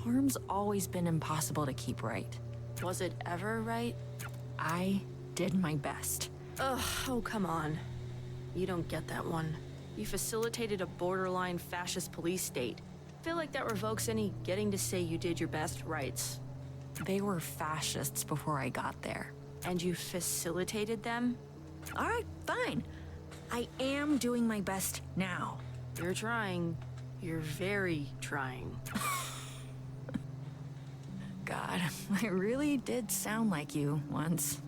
Harm's always been impossible to keep right. Was it ever right? I did my best. Ugh, oh come on. You don't get that one. You facilitated a borderline fascist police state. I feel like that revokes any getting to say you did your best rights. They were fascists before I got there. And you facilitated them? All right, fine. I am doing my best now. You're trying. You're very trying. God, I really did sound like you once.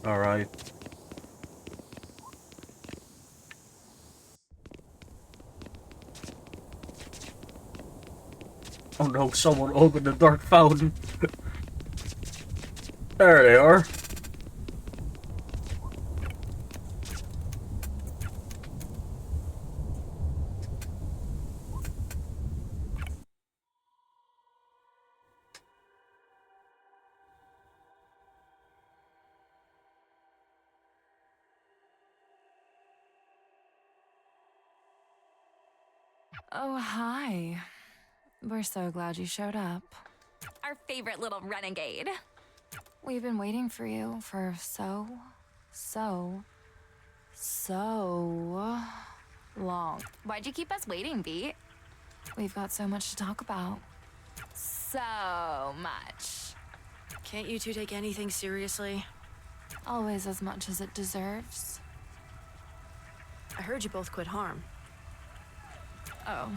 Alright. Oh no, someone opened the dark fountain. There they are. Oh, hi. We're so glad you showed up. Our favorite little renegade. We've been waiting for you for so long. Why'd you keep us waiting, Beat? We've got so much to talk about. So much. Can't you two take anything seriously? Always as much as it deserves. I heard you both quit harm. Oh,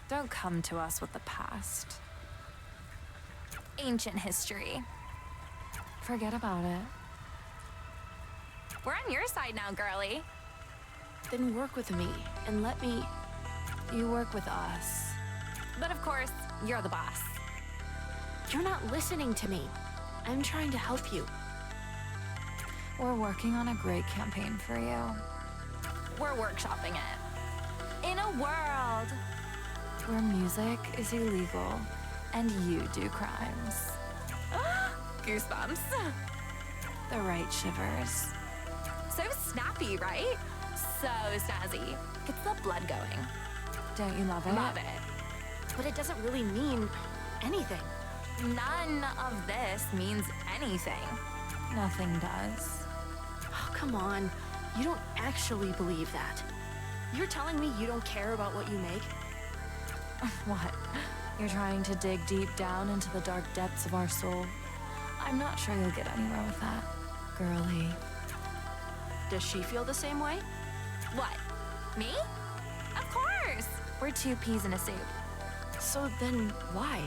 don't come to us with the past. Ancient history. Forget about it. We're on your side now, girly. Then work with me and let me... You work with us. But of course, you're the boss. You're not listening to me. I'm trying to help you. We're working on a great campaign for you. We're workshopping it. In a world where music is illegal and you do crimes. Goosebumps. The right shivers. So snappy, right? So snazzy. Gets the blood going. Don't you love it? Love it. But it doesn't really mean anything. None of this means anything. Nothing does. Oh, come on. You don't actually believe that. You're telling me you don't care about what you make? What? You're trying to dig deep down into the dark depths of our soul? I'm not sure you'll get anywhere with that, girly. Does she feel the same way? What? Me? Of course! We're two peas in a soup. So then why?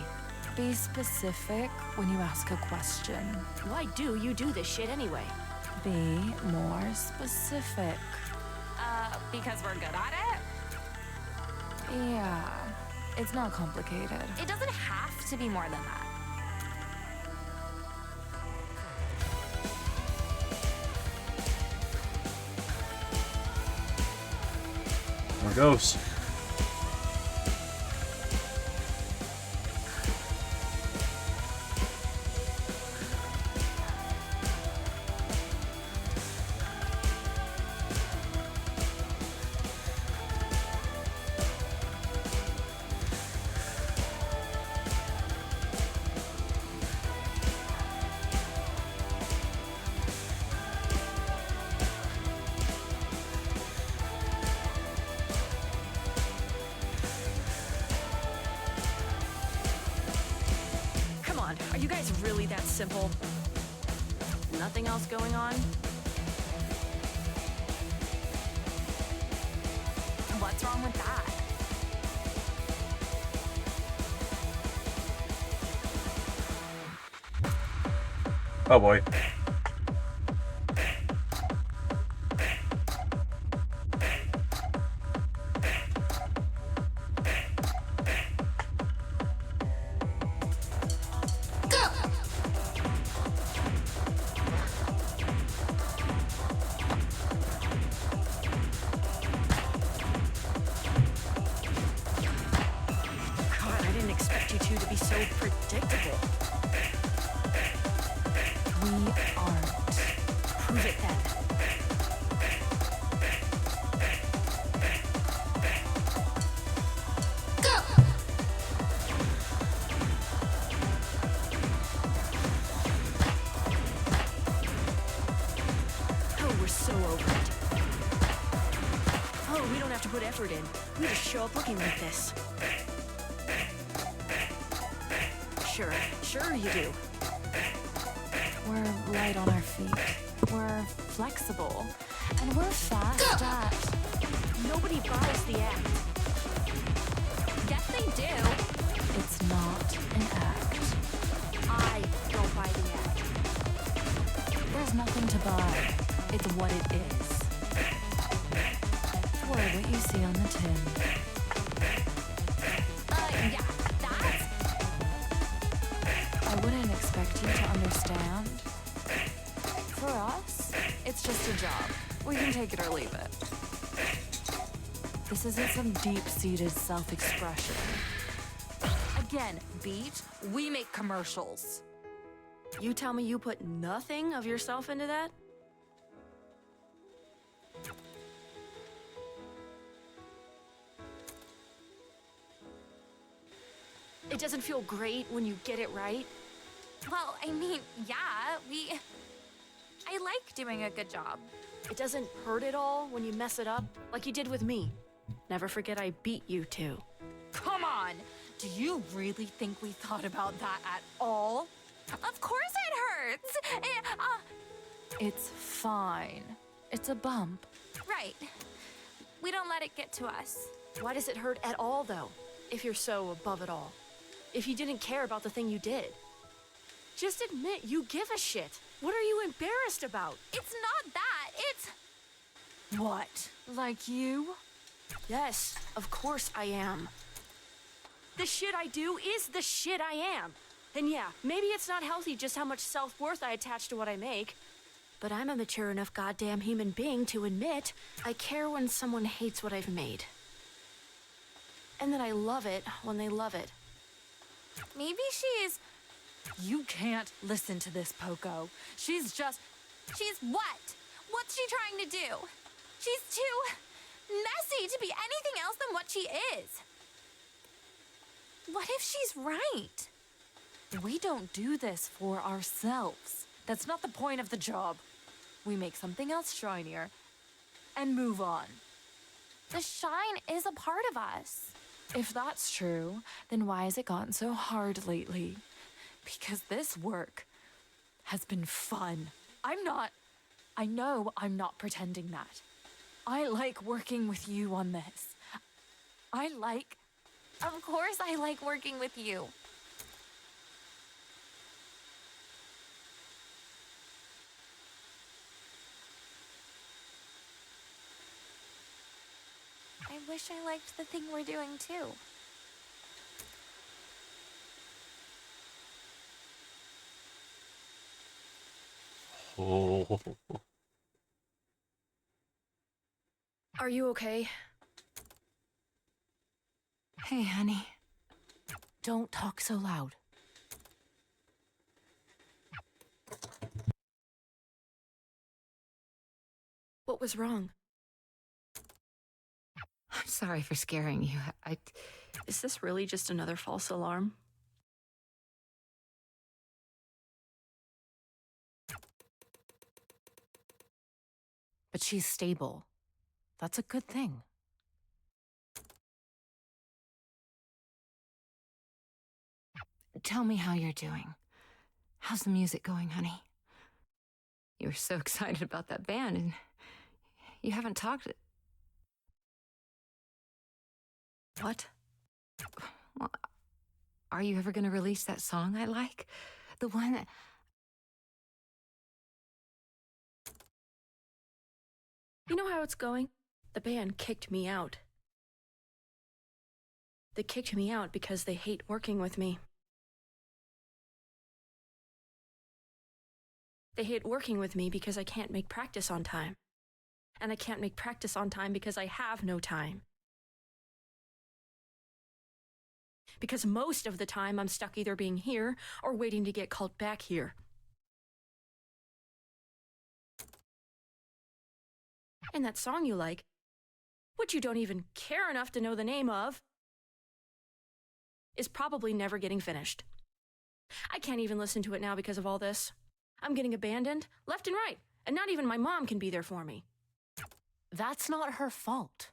Be specific when you ask a question. Why do you do this shit anyway? Be more specific. Because we're good at it? Yeah. It's not complicated. It doesn't have to be more than that. There goes. Are you guys really that simple? Nothing else going on? What's wrong with that? Oh boy. In. We just show up looking like this. Sure you do. We're light on our feet. We're flexible. And we're fast at... Nobody buys the act. Yes, they do. It's not an act. I don't buy the act. There's nothing to but it's what it is. Or what you see on the tin. Yeah, that's... I wouldn't expect you to understand. For us, it's just a job. We can take it or leave it. This isn't some deep-seated self-expression. Again, Beat, we make commercials. You tell me you put nothing of yourself into that? It doesn't feel great when you get it right. Well, I mean, yeah, I like doing a good job. It doesn't hurt at all when you mess it up, like you did with me. Never forget I beat you too. Come on! Do you really think we thought about that at all? Of course it hurts! It's fine. It's a bump. Right. We don't let it get to us. Why does it hurt at all, though, if you're so above it all? If you didn't care about the thing you did? Just admit you give a shit. What are you embarrassed about? It's not that, it's... What? Like you? Yes, of course I am. The shit I do is the shit I am. And yeah, maybe it's not healthy just how much self-worth I attach to what I make. But I'm a mature enough goddamn human being to admit I care when someone hates what I've made. And that I love it when they love it. Maybe she's... You can't listen to this, Poco. She's just... She's what? What's she trying to do? She's too messy to be anything else than what she is. What if she's right? We don't do this for ourselves. That's not the point of the job. We make something else shinier and move on. The shine is a part of us. If that's true, then why has it gotten so hard lately? Because this work has been fun. I know I'm not pretending that. I like working with you on this. Of course I like working with you. I wish I liked the thing we're doing too. Oh. Are you okay? Hey, honey. Don't talk so loud. What was wrong? I'm sorry for scaring you. Is this really just another false alarm? But she's stable. That's a good thing. Tell me how you're doing. How's the music going, honey? You were so excited about that band, and you haven't talked... What? Well, are you ever going to release that song I like? The one that... You know how it's going? The band kicked me out. They kicked me out because they hate working with me. They hate working with me because I can't make practice on time. And I can't make practice on time because I have no time. Because most of the time I'm stuck either being here or waiting to get called back here. And that song you like, which you don't even care enough to know the name of, is probably never getting finished. I can't even listen to it now because of all this. I'm getting abandoned left and right, and not even my mom can be there for me. That's not her fault.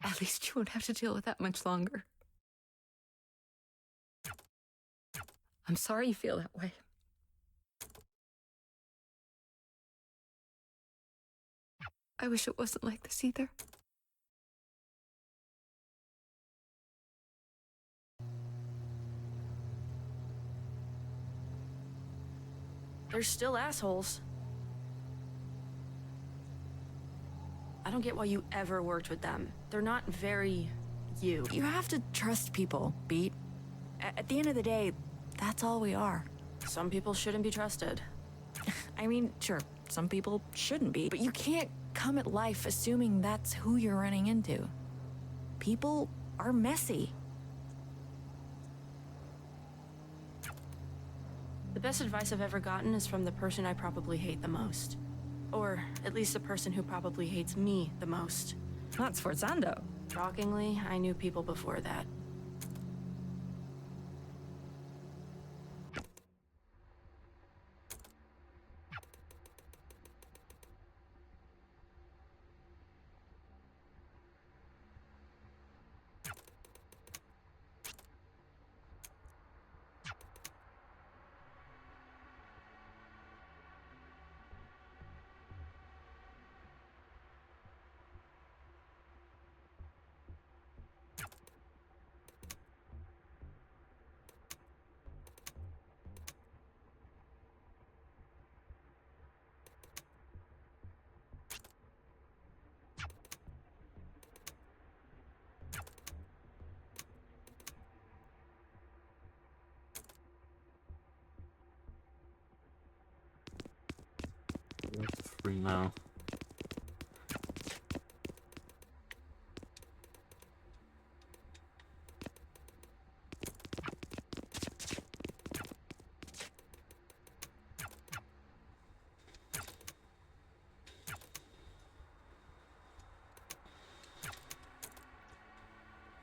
At least you won't have to deal with that much longer. I'm sorry you feel that way. I wish it wasn't like this either. they're still assholes. I don't get why you ever worked with them. They're not very you. You have to trust people, Beat. At the end of the day, that's all we are. Some people shouldn't be trusted. I mean, sure, some people shouldn't be, but you can't come at life assuming that's who you're running into. People are messy. The best advice I've ever gotten is from the person I probably hate the most. Or at least the person who probably hates me the most. Not Sforzando. Shockingly, I knew people before that. Free now.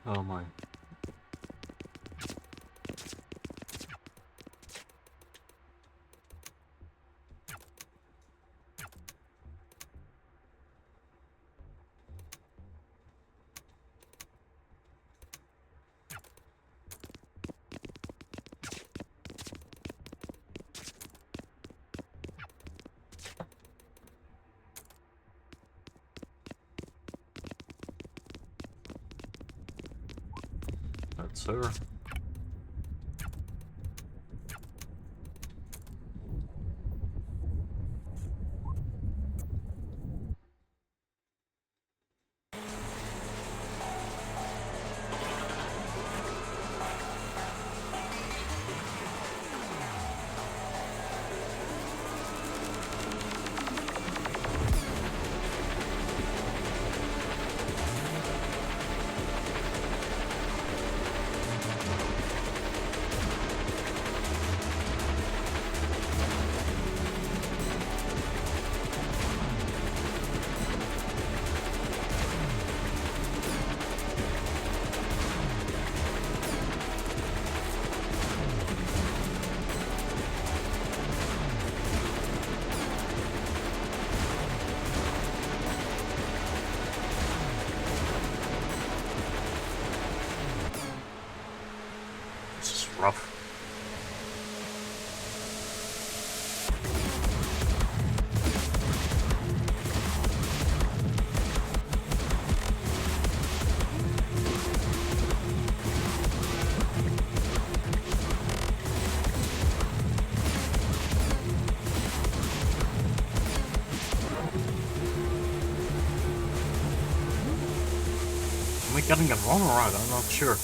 Oh my. That's her. Rough. Am I getting it wrong or right? I'm not sure.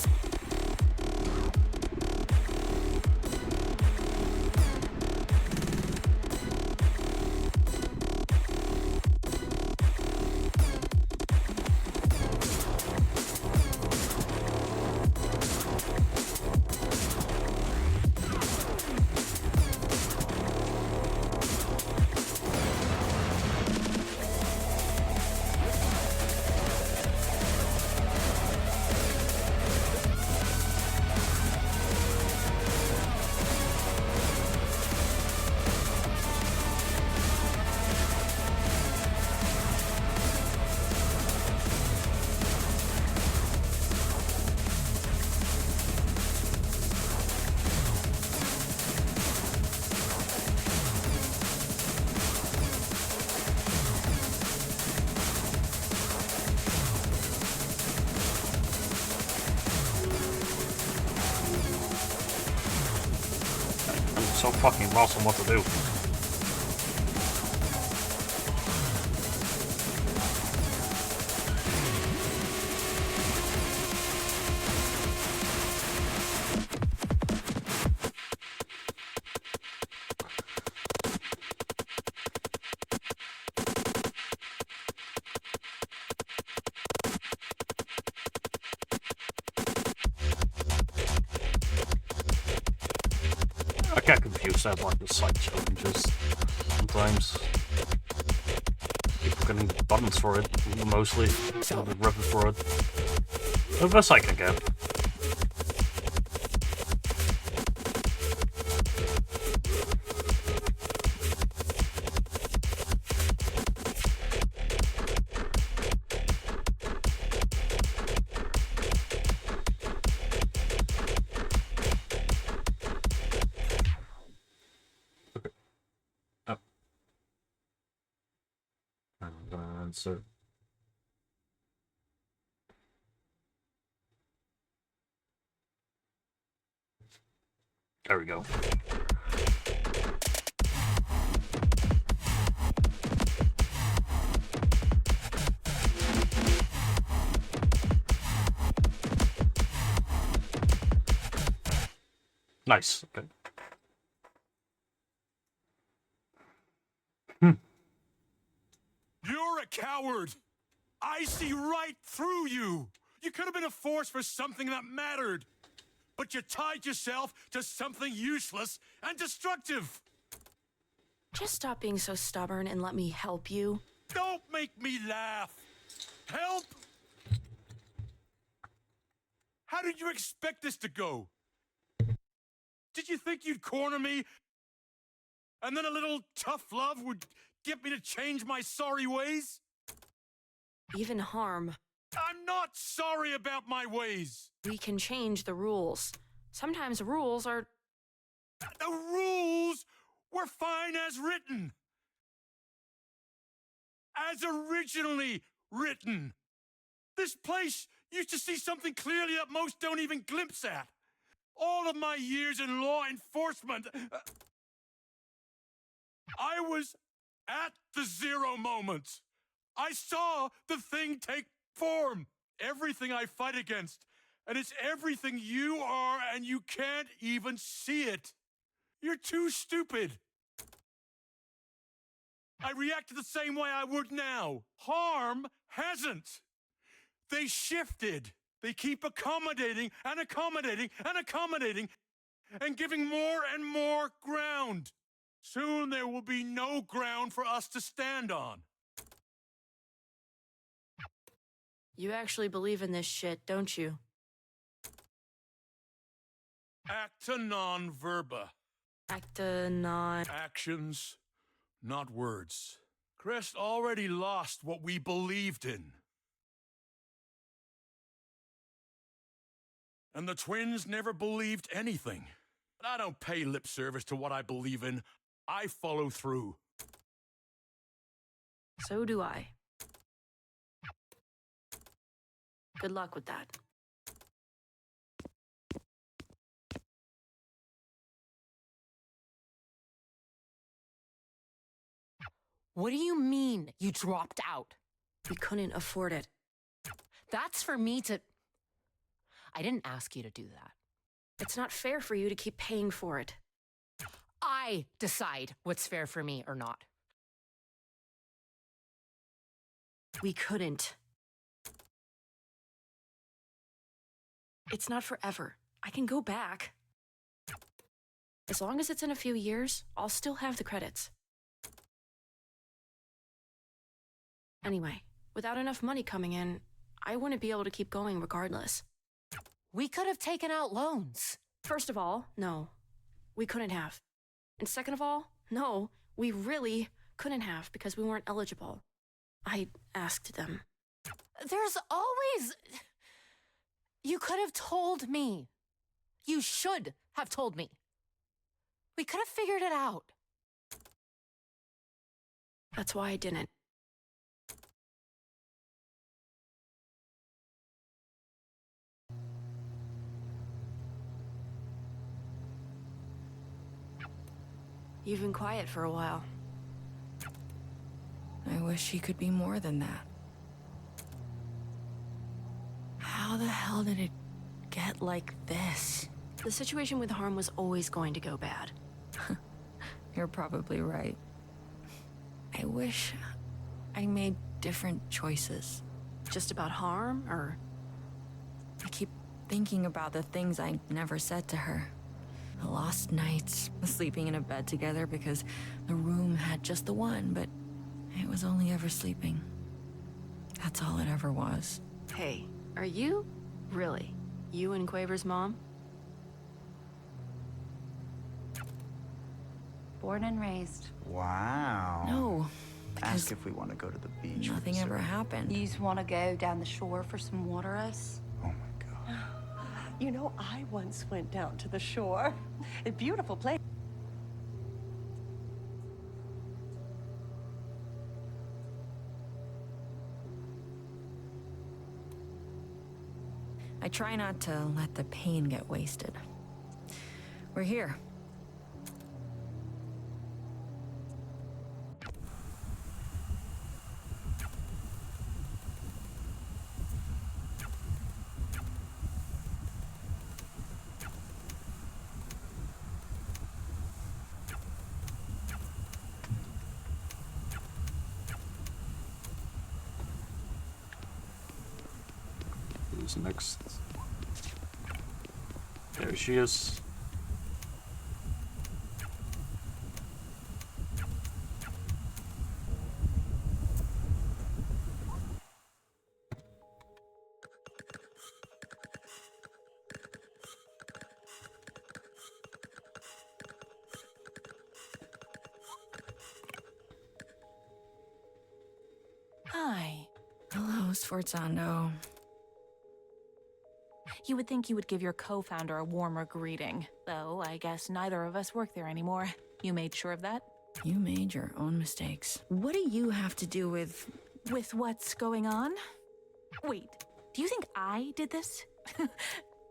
So fucking lost on what to do. I get confused about like the side challenges sometimes. People getting buttons for it, mostly. Ripping for it. The best I can get. So there we go. Nice. Okay. You're a coward! I see right through you! You could have been a force for something that mattered! But you tied yourself to something useless and destructive! Just stop being so stubborn and let me help you. Don't make me laugh! Help! How did you expect this to go? Did you think you'd corner me? And then a little tough love would get me to change my sorry ways? Even harm. I'm not sorry about my ways! We can change the rules. Sometimes rules are... The rules were fine as written. As originally written. This place used to see something clearly that most don't even glimpse at. All of my years in law enforcement, I was at the zero moment. I saw the thing take form. Everything I fight against. And it's everything you are, and you can't even see it. You're too stupid. I reacted the same way I would now. Harm hasn't. They shifted. They keep accommodating and accommodating and accommodating and giving more and more ground. Soon there will be no ground for us to stand on. You actually believe in this shit, don't you? Acta non verba. Acta non... Actions, not words. Crest already lost what we believed in. And the twins never believed anything. But I don't pay lip service to what I believe in. I follow through. So do I. Good luck with that. What do you mean you dropped out? We couldn't afford it. That's for me to... I didn't ask you to do that. It's not fair for you to keep paying for it. I decide what's fair for me or not. We couldn't. It's not forever. I can go back. As long as it's in a few years, I'll still have the credits. Anyway, without enough money coming in, I wouldn't be able to keep going regardless. We could have taken out loans. First of all, no. We couldn't have. And second of all, no, we really couldn't have because we weren't eligible. I asked them. There's always... You could have told me. You should have told me. We could have figured it out. That's why I didn't. You've been quiet for a while. I wish he could be more than that. How the hell did it get like this? The situation with Harm was always going to go bad. You're probably right. I wish I made different choices. Just about Harm, or...? I keep thinking about the things I never said to her. The lost nights, sleeping in a bed together because the room had just the one, but it was only ever sleeping. That's all it ever was. Hey, are you really you and Quaver's mom? Born and raised. Wow. No, Ask if we want to go to the beach. nothing ever happened. You just want to go down the shore for some water ice? Oh my god. You know, I once went down to the shore. A beautiful place. I try not to let the pain get wasted. We're here. Who's next? There she is. Hi. Hello, Sforzando. You would think you would give your co-founder a warmer greeting, though I guess neither of us work there anymore. You made sure of that? You made your own mistakes. What do you have to do with... With what's going on? Wait, do you think I did this?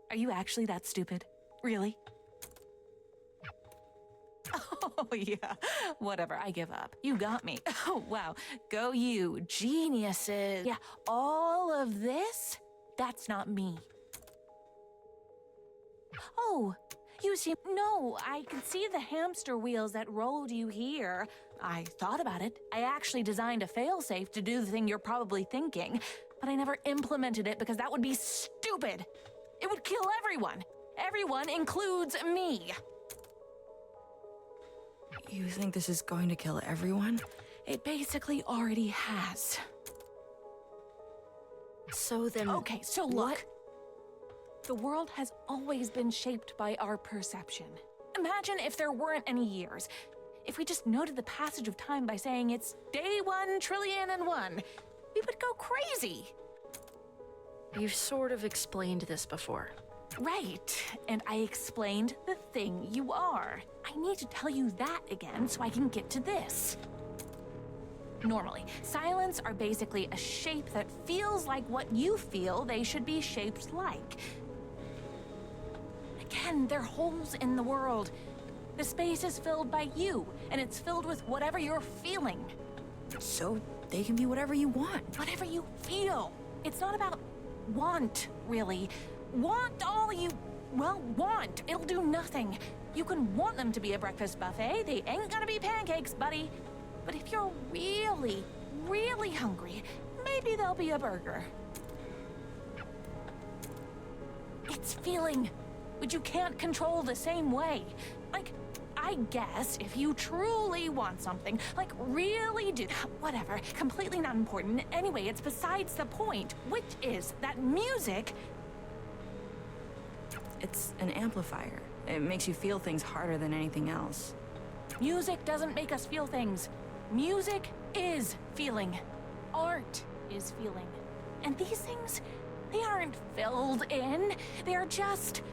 Are you actually that stupid? Really? Oh, yeah. Whatever, I give up. You got me. Oh, wow. Go you. Geniuses. Yeah, all of this? That's not me. Oh, you see, no, I can see the hamster wheels that rolled you here. I thought about it. I actually designed a failsafe to do the thing you're probably thinking, but I never implemented it because that would be stupid. It would kill everyone. Everyone includes me. You think this is going to kill everyone? It basically already has. So then... Okay, so look. The world has always been shaped by our perception. Imagine if there weren't any years. If we just noted the passage of time by saying it's day 1,000,000,001, we would go crazy. You've sort of explained this before. Right, and I explained the thing you are. I need to tell you that again so I can get to this. Normally, silents are basically a shape that feels like what you feel they should be shaped like. Again, they're holes in the world. The space is filled by you, and it's filled with whatever you're feeling. So they can be whatever you want. Whatever you feel. It's not about want, really. Want all you, well, want. It'll do nothing. You can want them to be a breakfast buffet. They ain't gonna be pancakes, buddy. But if you're really, really hungry, maybe they'll be a burger. It's feeling, which you can't control the same way. Like, I guess if you truly want something, like really do, whatever, completely not important. Anyway, it's besides the point, which is that music... It's an amplifier. It makes you feel things harder than anything else. Music doesn't make us feel things. Music is feeling. Art is feeling. And these things, they aren't filled in. They're just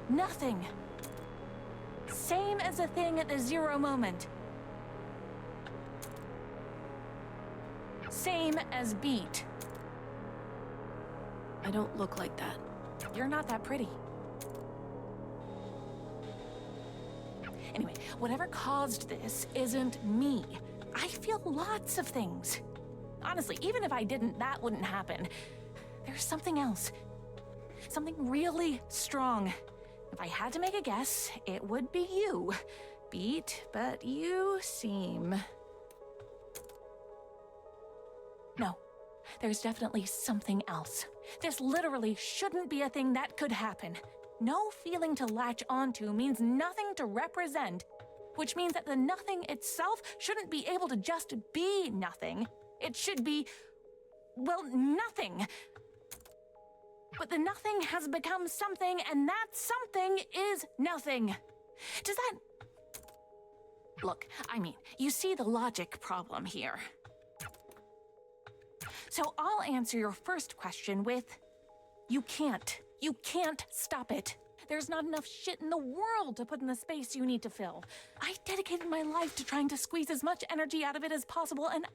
nothing. Same as a thing at the zero moment. Same as beat. I don't look like that. You're not that pretty. Anyway, whatever caused this isn't me. I feel lots of things. Honestly, even if I didn't, that wouldn't happen. There's something else. Something really strong. If I had to make a guess, it would be you. Beat, but you seem... No, there's definitely something else. This literally shouldn't be a thing that could happen. No feeling to latch onto means nothing to represent, which means that the nothing itself shouldn't be able to just be nothing. It should be, well, nothing. But the nothing has become something, and that something is nothing. Does that... Look, I mean, you see the logic problem here. So I'll answer your first question with, you can't. You can't stop it. There's not enough shit in the world to put in the space you need to fill. I dedicated my life to trying to squeeze as much energy out of it as possible, and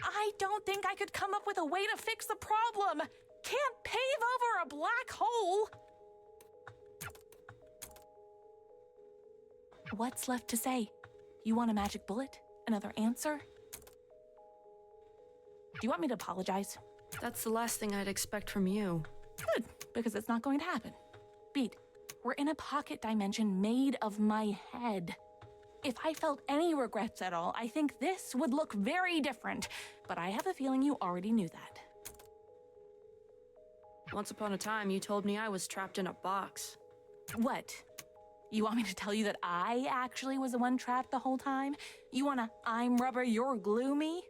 I don't think I could come up with a way to fix the problem. Can't pave over a black hole. What's left to say? You want a magic bullet? Another answer? Do you want me to apologize? That's the last thing I'd expect from you. Good, because it's not going to happen. Beat, we're in a pocket dimension made of my head. If I felt any regrets at all, I think this would look very different. But I have a feeling you already knew that. Once upon a time, you told me I was trapped in a box. What? You want me to tell you that I actually was the one trapped the whole time? You wanna I'm rubber, you're glue me?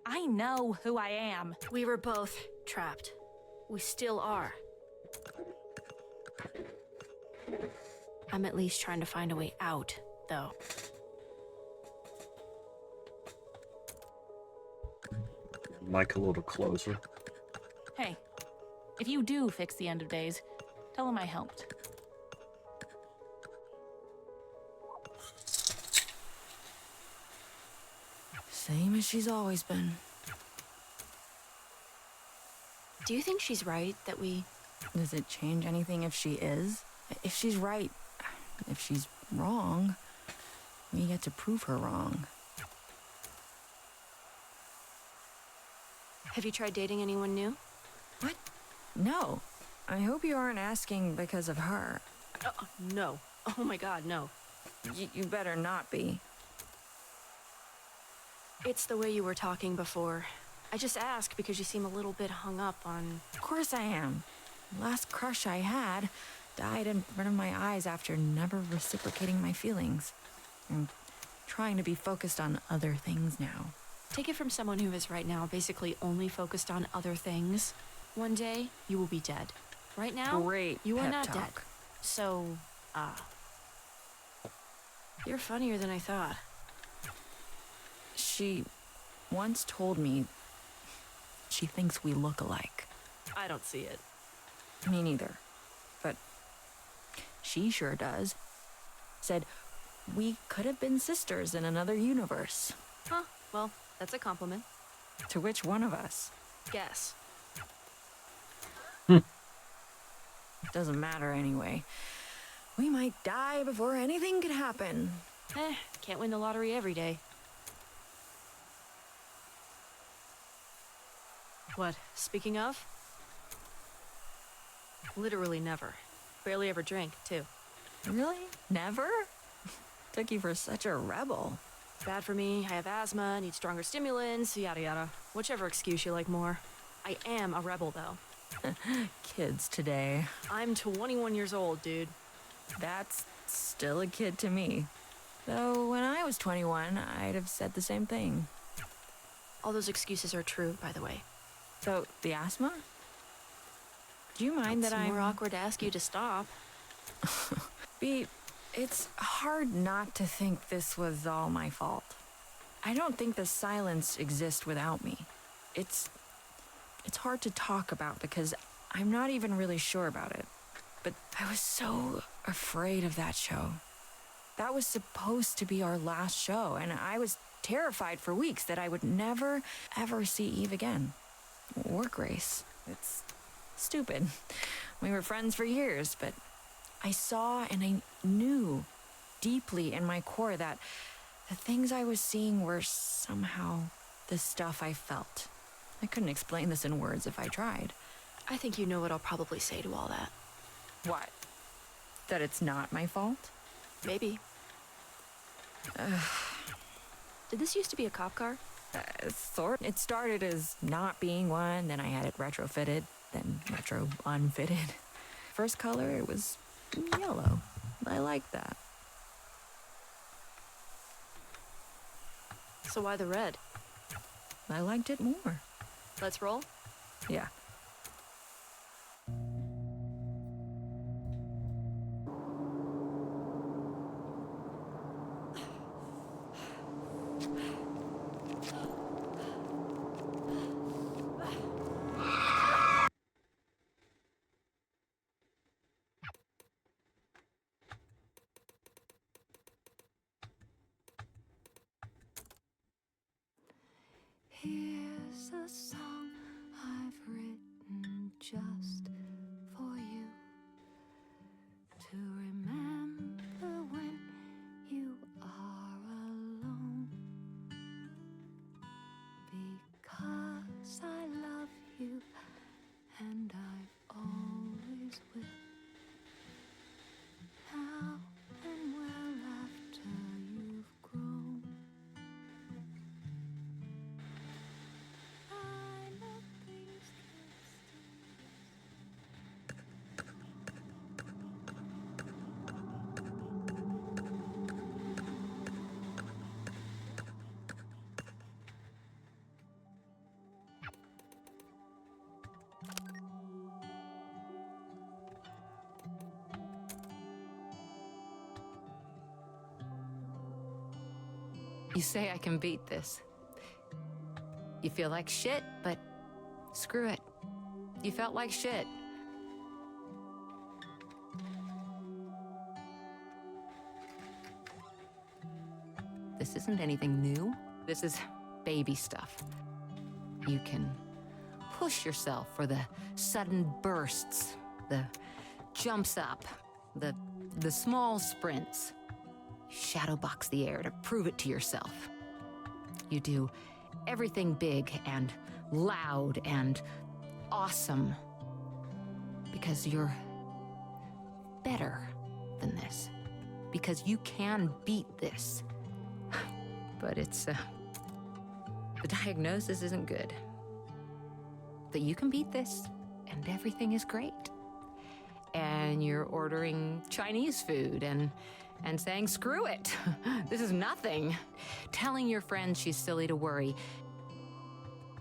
I know who I am. We were both trapped. We still are. I'm at least trying to find a way out, though. Mic a little closer. Hey, if you do fix the end of days, tell him I helped. Same as she's always been. Do you think she's right that we... Does it change anything if she is? If she's right, if she's wrong, we get to prove her wrong. Have you tried dating anyone new? What? No. I hope you aren't asking because of her. No. Oh my god, no. You better not be. It's the way you were talking before. I just asked because you seem a little bit hung up on... Of course I am. The last crush I had died in front of my eyes after never reciprocating my feelings. I'm trying to be focused on other things now. Take it from someone who is right now basically only focused on other things. One day, you will be dead. Right now, Great you are pep not talk. dead. So, you're funnier than I thought. She once told me she thinks we look alike. I don't see it. Me neither. But she sure does. Said we could have been sisters in another universe. Huh, well, that's a compliment. To which one of us? Guess. Doesn't matter anyway. We might die before anything could happen. Can't win the lottery every day. What, speaking of? Literally never. Barely ever drink, too. Really? Never? Took you for such a rebel. Bad for me, I have asthma, need stronger stimulants, yada yada. Whichever excuse you like more. I am a rebel, though. Kids today. I'm 21 years old, dude. That's still a kid to me. Though when I was 21, I'd have said the same thing. All those excuses are true, by the way. So, the asthma? Do you mind that I'm... It's more awkward to ask you to stop. B, it's hard not to think this was all my fault. I don't think the silence exists without me. It's hard to talk about because I'm not even really sure about it. But I was so afraid of that show. That was supposed to be our last show, and I was terrified for weeks that I would never, ever see Eve again. Or Grace. It's stupid. We were friends for years, but I saw and I knew deeply in my core that the things I was seeing were somehow the stuff I felt. I couldn't explain this in words if I tried. I think you know what I'll probably say to all that. What? That it's not my fault? Maybe. Did this used to be a cop car? It started as not being one, then I had it retrofitted, then retro unfitted. First color, it was yellow. I liked that. So why the red? I liked it more. Let's roll? Yeah. Here's a song I've written just for you to remember when you are alone, because I love you and I always will. Now and well after you've grown, I know things You say I can beat this. You feel like shit, but screw it. You felt like shit. This isn't anything new. This is baby stuff. You can push yourself for the sudden bursts, the jumps up, the small sprints. Shadow box the air to prove it to yourself. You do everything big and loud and awesome because you're better than this. Because you can beat this. But it's, the diagnosis isn't good. That you can beat this and everything is great. And you're ordering Chinese food and saying, screw it, this is nothing. Telling your friend she's silly to worry,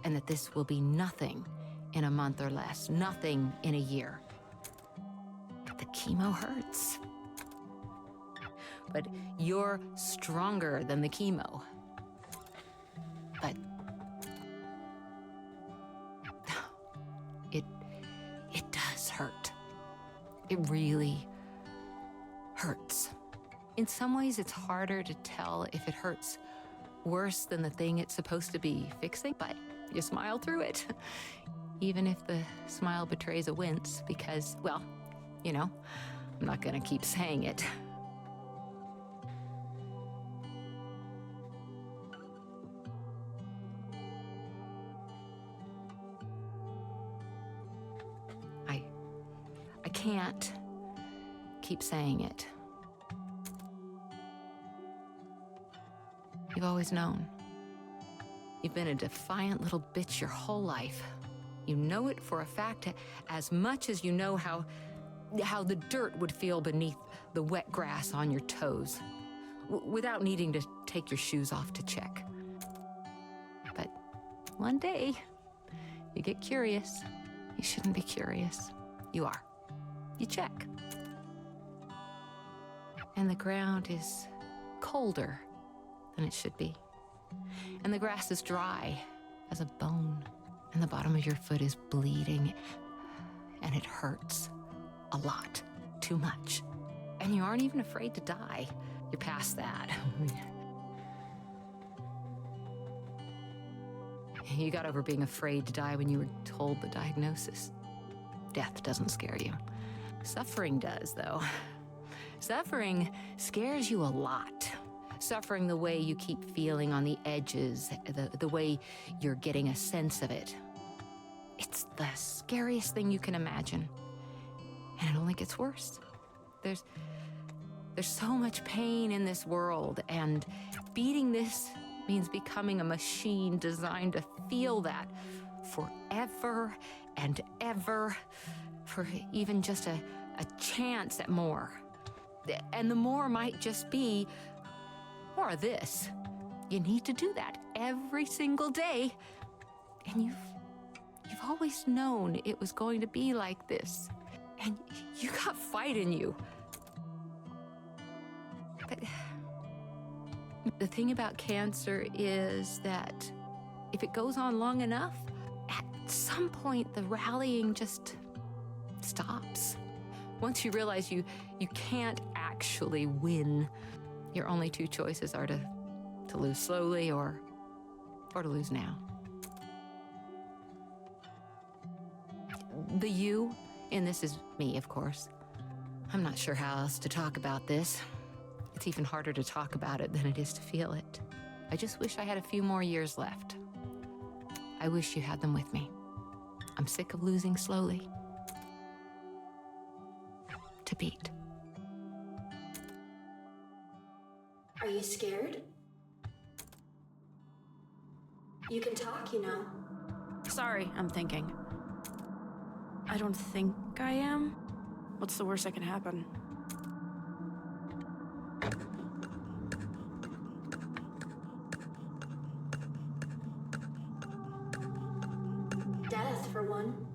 and that this will be nothing in a month or less, nothing in a year. But the chemo hurts. But you're stronger than the chemo. But it does hurt. It really hurts. In some ways, it's harder to tell if it hurts worse than the thing it's supposed to be fixing, but you smile through it. Even if the smile betrays a wince, because, well, you know, I'm not gonna keep saying it. I can't keep saying it. You've always known. You've been a defiant little bitch your whole life. You know it for a fact as much as you know how the dirt would feel beneath the wet grass on your toes, without needing to take your shoes off to check. But one day, you get curious. You shouldn't be curious. You are. You check. And the ground is colder than it should be. And the grass is dry as a bone. And the bottom of your foot is bleeding. And it hurts a lot. Too much. And you aren't even afraid to die. You're past that. You got over being afraid to die when you were told the diagnosis. Death doesn't scare you. Suffering does, though. Suffering scares you a lot. Suffering the way you keep feeling on the edges, the way you're getting a sense of it. It's the scariest thing you can imagine. And it only gets worse. There's so much pain in this world, and beating this means becoming a machine designed to feel that forever and ever, for even just a a chance at more. And the more might just be more of this. You need to do that every single day. And you've always known it was going to be like this. And you got fight in you. But the thing about cancer is that if it goes on long enough, at some point the rallying just stops. Once you realize you can't actually win, your only two choices are to lose slowly or to lose now. The you in this is me, of course. I'm not sure how else to talk about this. It's even harder to talk about it than it is to feel it. I just wish I had a few more years left. I wish you had them with me. I'm sick of losing slowly. To beat. Are you scared? You can talk, you know. Sorry, I'm thinking. I don't think I am. What's the worst that can happen? Death, for one.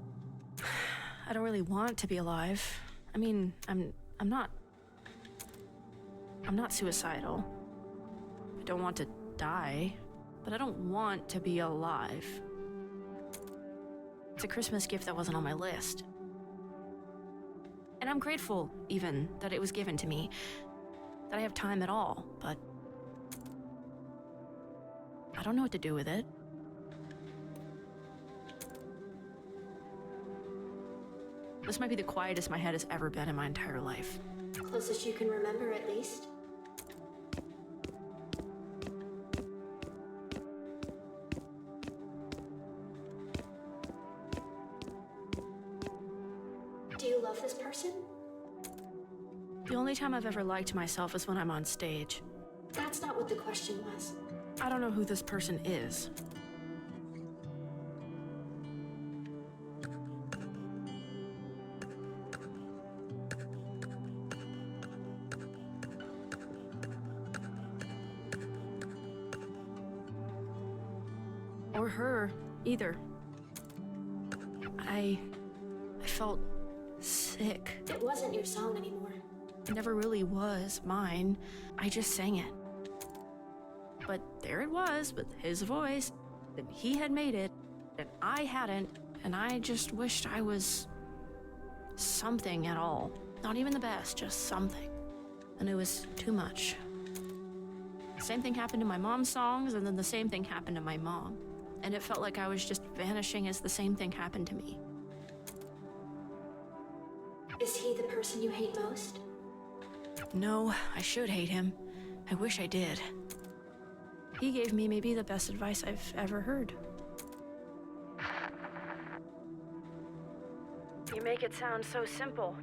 I don't really want to be alive. I mean, I'm not suicidal. I don't want to die, but I don't want to be alive. It's a Christmas gift that wasn't on my list. And I'm grateful, even, that it was given to me, that I have time at all, but I don't know what to do with it. This might be the quietest my head has ever been in my entire life. Closest you can remember, at least. Do you love this person? The only time I've ever liked myself is when I'm on stage. That's not what the question was. I don't know who this person is. Or her, either. I felt sick. It wasn't your song anymore. It never really was mine. I just sang it. But there it was, with his voice, and he had made it, and I hadn't, and I just wished I was something at all. Not even the best, just something. And it was too much. Same thing happened to my mom's songs, and then the same thing happened to my mom. And it felt like I was just vanishing as the same thing happened to me. Is he the person you hate most? No, I should hate him. I wish I did. He gave me maybe the best advice I've ever heard. You make it sound so simple.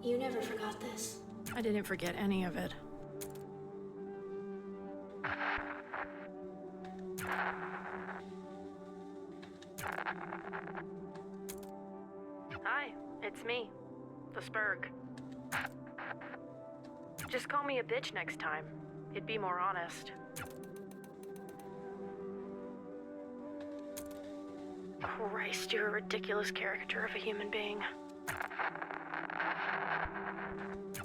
You never forgot this. I didn't forget any of it. Hi, it's me, the Spurg. Just call me a bitch next time. It'd be more honest. Christ, you're a ridiculous caricature of a human being.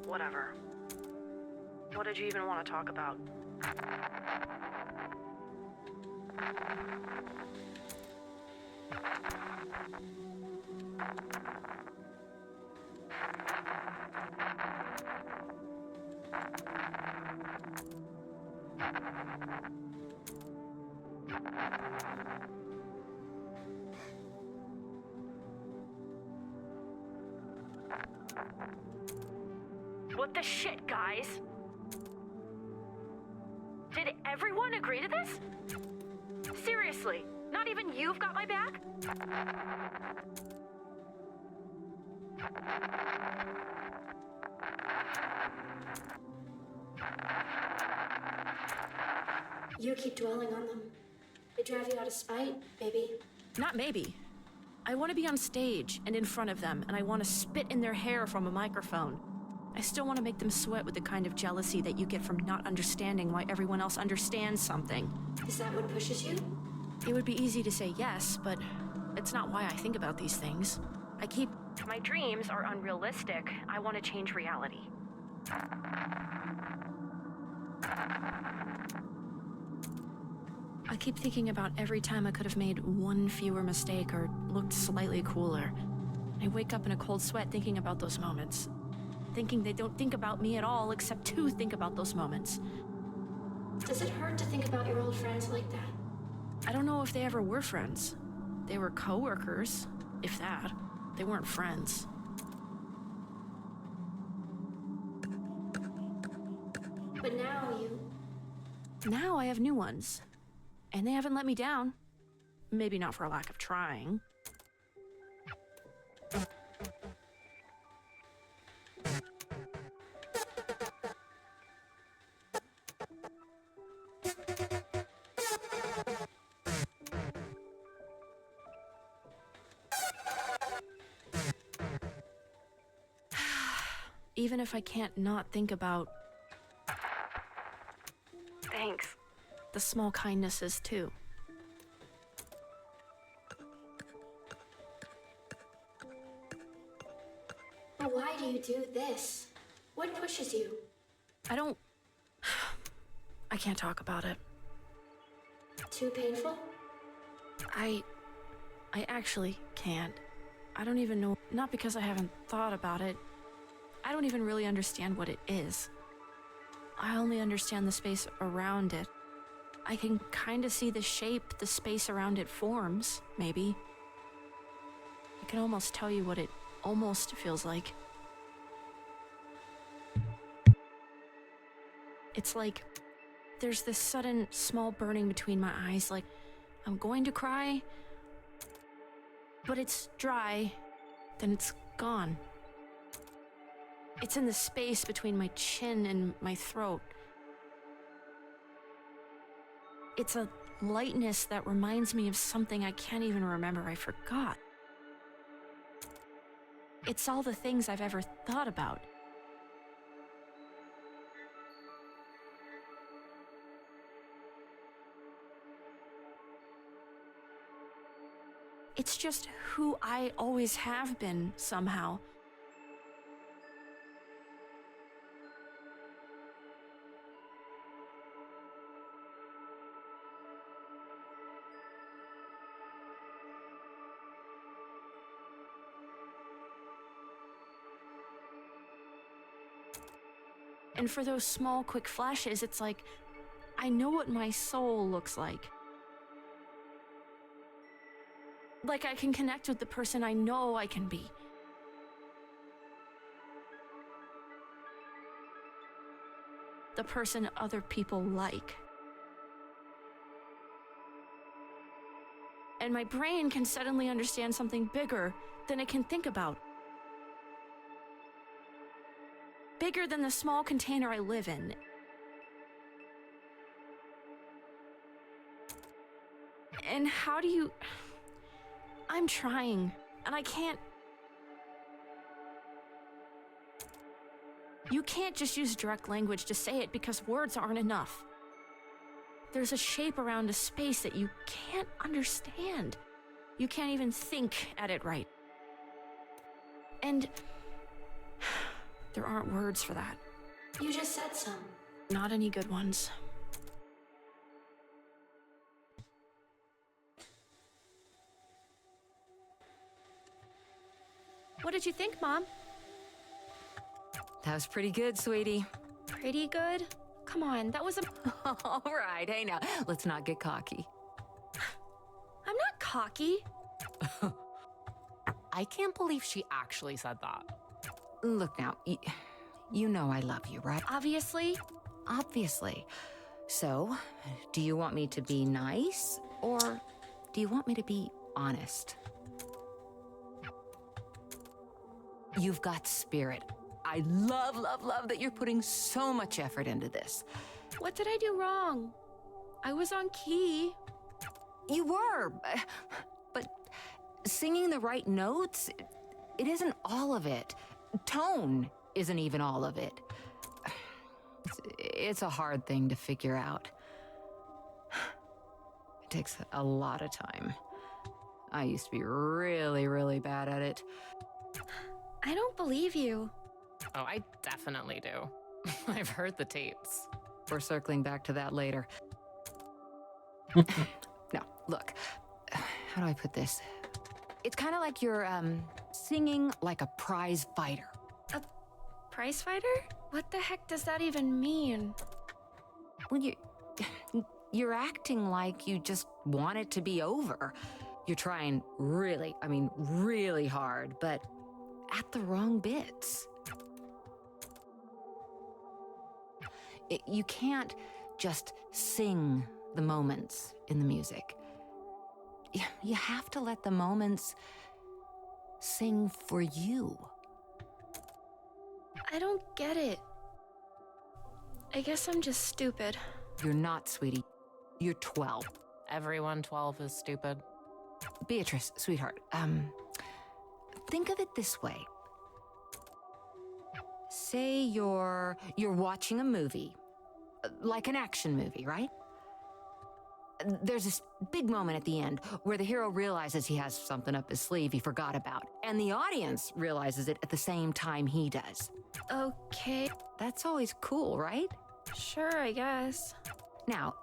Whatever. What did you even want to talk about? What the shit, guys? Did everyone agree to this? Seriously, not even you've got my back? You keep dwelling on them. They drive you out of spite, maybe. Not maybe. I want to be on stage and in front of them, and I want to spit in their hair from a microphone. I still want to make them sweat with the kind of jealousy that you get from not understanding why everyone else understands something. Is that what pushes you? It would be easy to say yes, but it's not why I think about these things. My dreams are unrealistic. I want to change reality. I keep thinking about every time I could have made one fewer mistake or looked slightly cooler. I wake up in a cold sweat thinking about those moments. Thinking they don't think about me at all except to think about those moments. Does it hurt to think about your old friends like that? I don't know if they ever were friends. They were coworkers, if that. They weren't friends. But Now I have new ones. And they haven't let me down. Maybe not for a lack of trying. Even if I can't not think about... Thanks. The small kindnesses, too. But why do you do this? What pushes you? I can't talk about it. Too painful? I actually can't. I don't even know, not because I haven't thought about it. I don't even really understand what it is. I only understand the space around it. I can kind of see the shape the space around it forms, maybe. I can almost tell you what it almost feels like. It's like there's this sudden small burning between my eyes, like I'm going to cry, but it's dry, then it's gone. It's in the space between my chin and my throat. It's a lightness that reminds me of something I can't even remember. I forgot. It's all the things I've ever thought about. It's just who I always have been, somehow. And for those small, quick flashes, it's like, I know what my soul looks like. Like I can connect with the person I know I can be. The person other people like. And my brain can suddenly understand something bigger than it can think about. Bigger than the small container I live in. And how do you... I'm trying, and I can't... You can't just use direct language to say it because words aren't enough. There's a shape around a space that you can't understand. You can't even think at it right. And... there aren't words for that. You just said some. Not any good ones. What did you think, Mom? That was pretty good, sweetie. Pretty good? Come on, that was a... All right, hey now, let's not get cocky. I'm not cocky. I can't believe she actually said that. Look now, you know I love you, right? Obviously. Obviously. So, do you want me to be nice, or do you want me to be honest? You've got spirit. I love, love, love that you're putting so much effort into this. What did I do wrong? I was on key. You were, but singing the right notes, it isn't all of it. Tone isn't even all of it. It's a hard thing to figure out. It takes a lot of time. I used to be really, really bad at it. I don't believe you. Oh, I definitely do. I've heard the tapes. We're circling back to that later. No, look. How do I put this? It's kind of like you're, singing like a prize fighter. A prize fighter? What the heck does that even mean? Well, you're acting like you just want it to be over. You're trying really, really hard, but at the wrong bits. You can't just sing the moments in the music. You have to let the moments sing for you. I don't get it. I guess I'm just stupid. You're not, sweetie. You're 12. Everyone 12 is stupid. Beatrice, sweetheart, think of it this way. Say you're watching a movie, like an action movie, right? There's this big moment at the end where the hero realizes he has something up his sleeve he forgot about, and the audience realizes it at the same time he does. Okay. That's always cool, right? Sure, I guess. Now,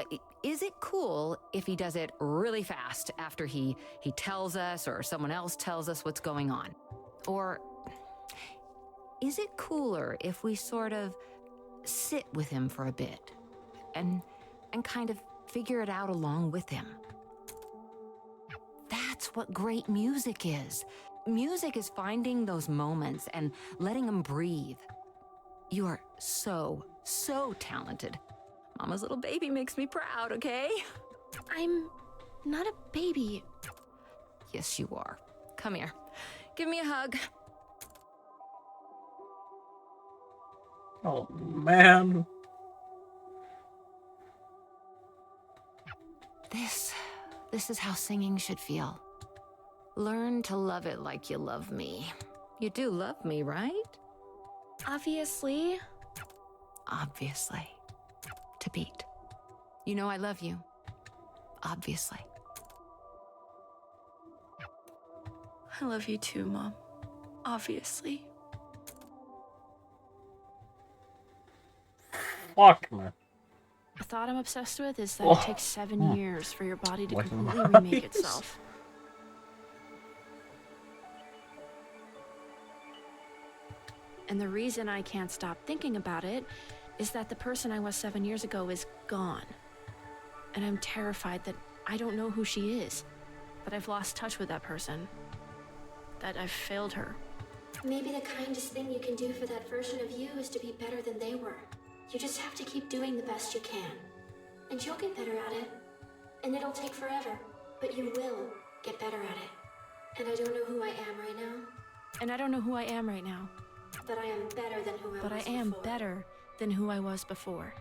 is it cool if he does it really fast after he tells us or someone else tells us what's going on? Or is it cooler if we sort of sit with him for a bit and kind of figure it out along with him? That's what great music is. Music is finding those moments and letting them breathe. You are so, so talented. Mama's little baby makes me proud, okay? I'm not a baby. Yes, you are. Come here. Give me a hug. Oh, man. This is how singing should feel. Learn to love it like you love me. You do love me, right? Obviously. Obviously. To beat. You know I love you. Obviously. I love you too, Mom. Obviously. Fuck, man. The thought I'm obsessed with is that Oh. it takes 7 years for your body to Like completely my remake eyes. itself. And the reason I can't stop thinking about it is that the person I was 7 years ago is gone. And I'm terrified that I don't know who she is, that I've lost touch with that person, that I've failed her. Maybe the kindest thing you can do for that version of you is to be better than they were. You just have to keep doing the best you can. And you'll get better at it. And it'll take forever, but you will get better at it. And I don't know who I am right now. And I don't know who I am right now. But I am better than who I was But I am before. better than who I was before.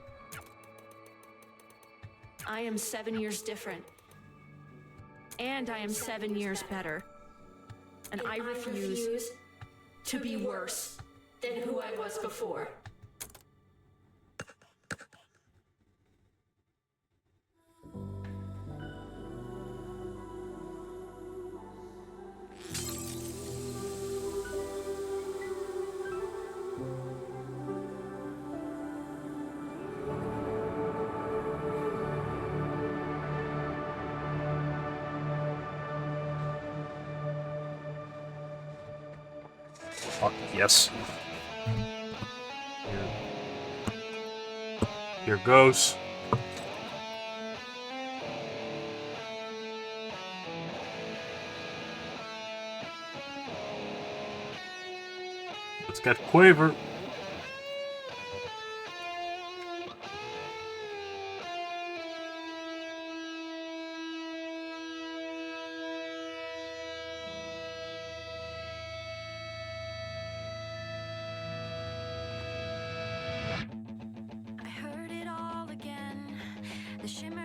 I am 7 years different. And I am 7 years better. And I refuse to be worse than who I was before. Fuck, yes. Here goes. Let's get Quaver. I heard it all again. The shimmer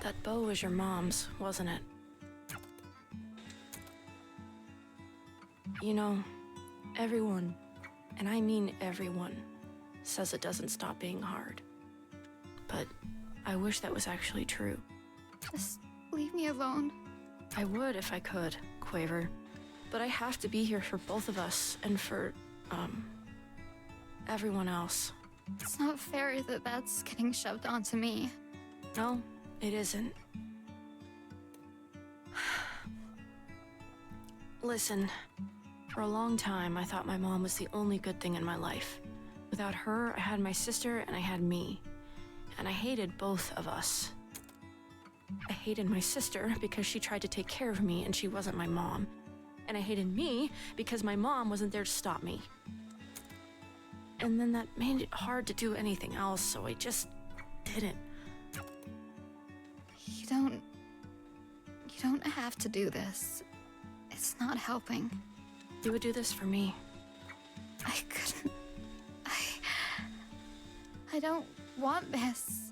That bow was your mom's, wasn't it? You know, everyone, and I mean everyone, says it doesn't stop being hard. But I wish that was actually true. Just leave me alone. I would if I could, Quaver. But I have to be here for both of us and for, everyone else. It's not fair that that's getting shoved onto me. No, it isn't. Listen, for a long time, I thought my mom was the only good thing in my life. Without her, I had my sister and I had me. And I hated both of us. I hated my sister because she tried to take care of me and she wasn't my mom. And I hated me because my mom wasn't there to stop me. And then that made it hard to do anything else, so I just didn't. You don't have to do this. It's not helping. You would do this for me. I couldn't. I don't want this.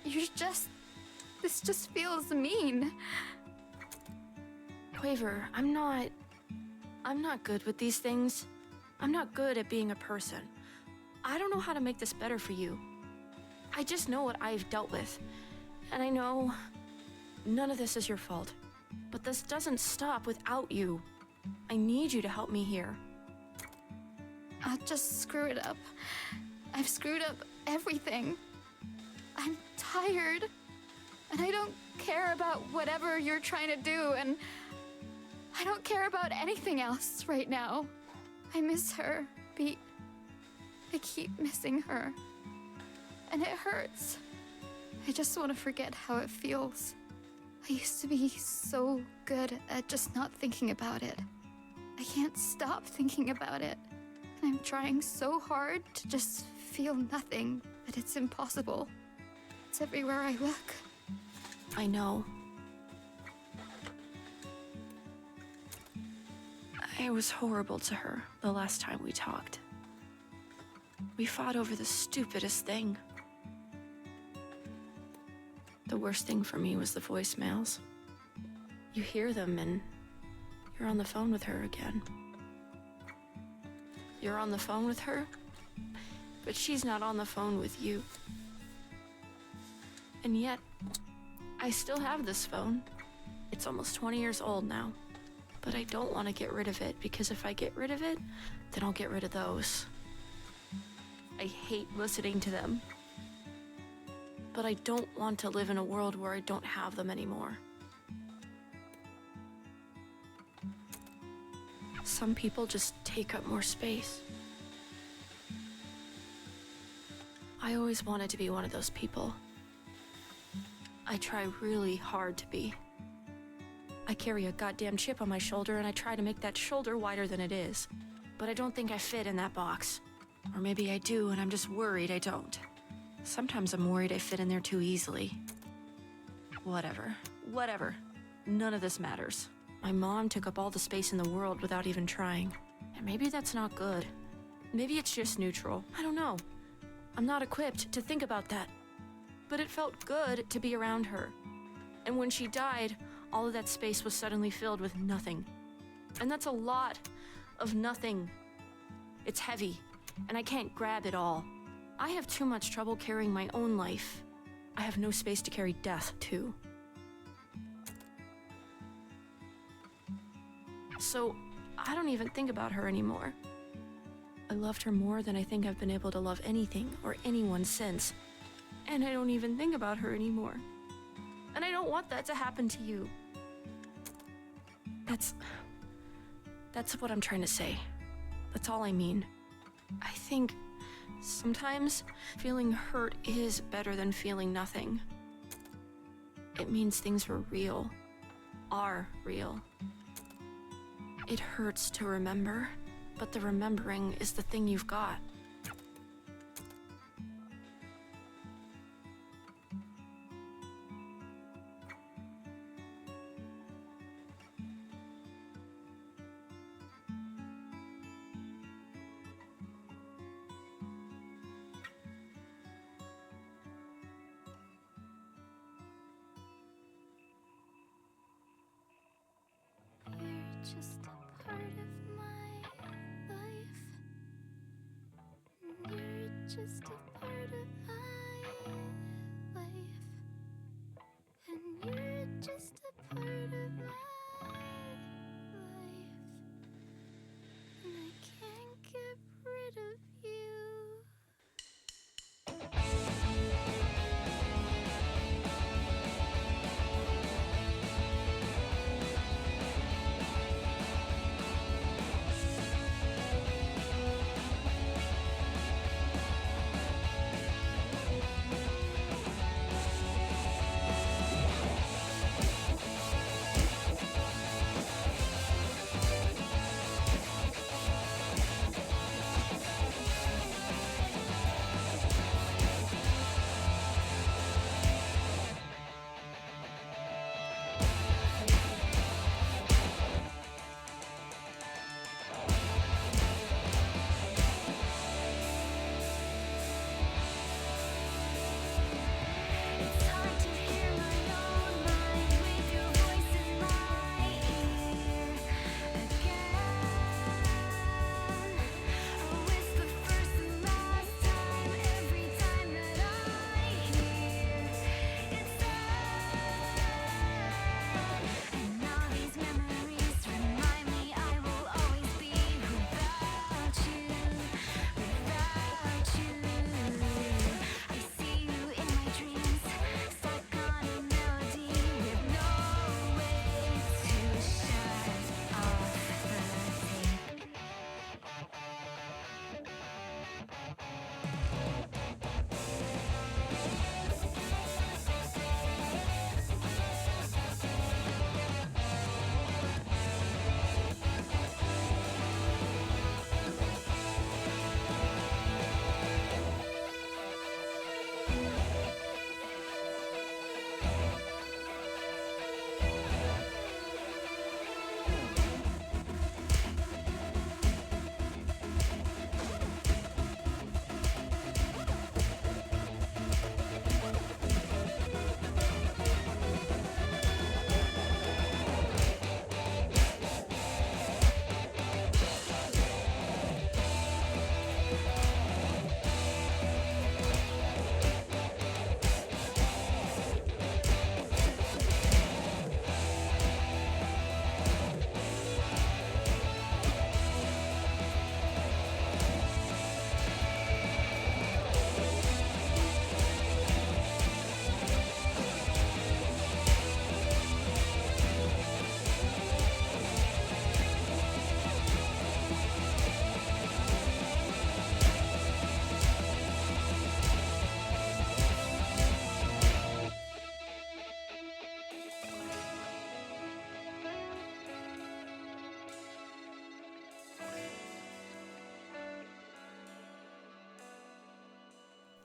This just feels mean. Quaver, I'm not good with these things. I'm not good at being a person. I don't know how to make this better for you. I just know what I've dealt with. And I know none of this is your fault. But this doesn't stop without you. I need you to help me here. I'll just screw it up. I've screwed up everything. I'm tired. And I don't care about whatever you're trying to do, and I don't care about anything else right now. I miss her, Pete. I keep missing her. And it hurts. I just want to forget how it feels. I used to be so good at just not thinking about it. I can't stop thinking about it. And I'm trying so hard to just feel nothing, but it's impossible. It's everywhere I look. I know. I was horrible to her the last time we talked. We fought over the stupidest thing. The worst thing for me was the voicemails. You hear them and you're on the phone with her again. You're on the phone with her, but she's not on the phone with you. And yet, I still have this phone. It's almost 20 years old now. But I don't want to get rid of it, because if I get rid of it, then I'll get rid of those. I hate listening to them. But I don't want to live in a world where I don't have them anymore. Some people just take up more space. I always wanted to be one of those people. I try really hard to be. I carry a goddamn chip on my shoulder and I try to make that shoulder wider than it is. But I don't think I fit in that box. Or maybe I do and I'm just worried I don't. Sometimes I'm worried I fit in there too easily. Whatever. None of this matters. My mom took up all the space in the world without even trying. And maybe that's not good. Maybe it's just neutral. I don't know. I'm not equipped to think about that. But it felt good to be around her. And when she died, all of that space was suddenly filled with nothing. And that's a lot of nothing. It's heavy, and I can't grab it all. I have too much trouble carrying my own life. I have no space to carry death, too. So, I don't even think about her anymore. I loved her more than I think I've been able to love anything or anyone since. And I don't even think about her anymore. And I don't want that to happen to you. That's what I'm trying to say. That's all I mean. I think sometimes feeling hurt is better than feeling nothing. It means things were real. Are real. It hurts to remember, but the remembering is the thing you've got. just a part of my life. You're just a part of my life. And you're just a part of my life. And I can't get rid of you. It's hard to hear my own mind with your voice in my ear again. Oh, it's the first and last time. Every time that I hear it's sad. And all these memories remind me I will always be without you, without you. I see you in my dreams, stuck on a melody with no way to shut off the tape.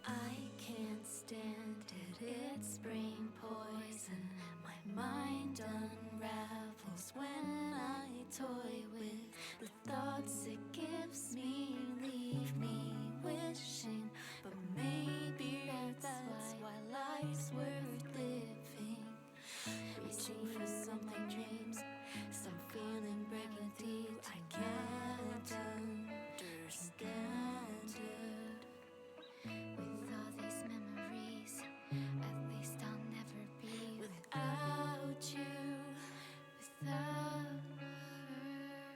I can't stand it, it's brain poison. My mind unravels when I toy with the thoughts it gives me, leave me wishing. But maybe that's why life's worth living. Reaching for something dreams, some feeling breaking deep. I can't understand it. With all these memories, at least I'll never be without you, without her.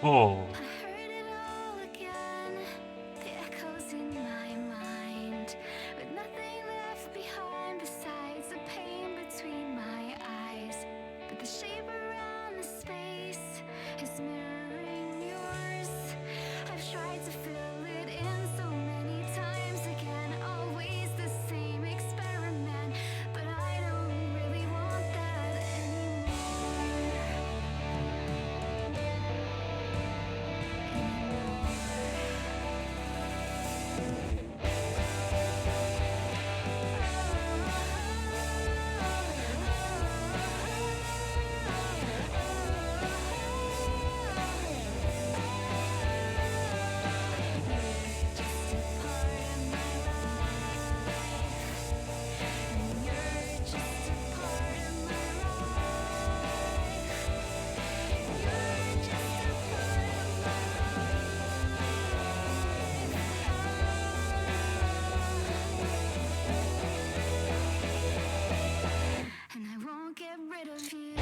Oh. The echoes in my mind, with nothing left behind besides the pain between my eyes. But the shape around the space is mirroring yours. I've tried to fill it in so many times again, always the same experiment. But I don't really want that and I won't get rid of you.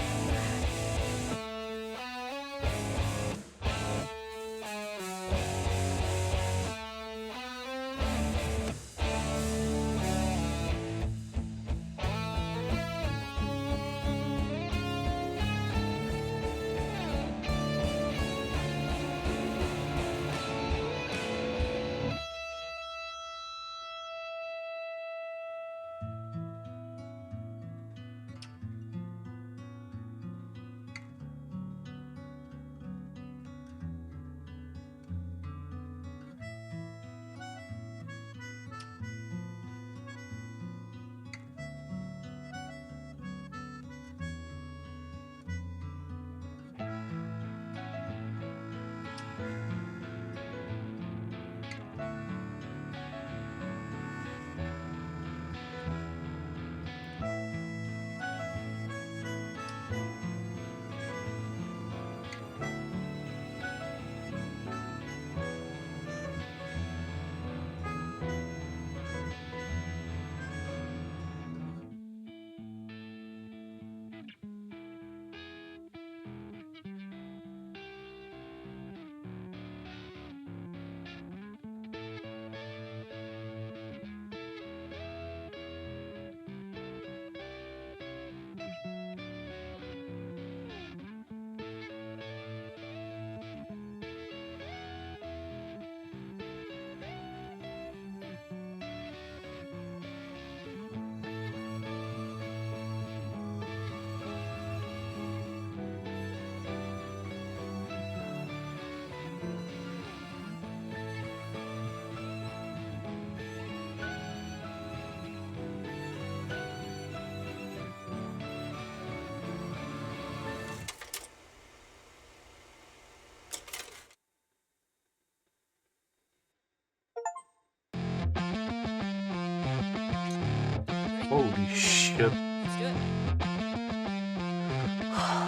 Holy shit. Let's do it.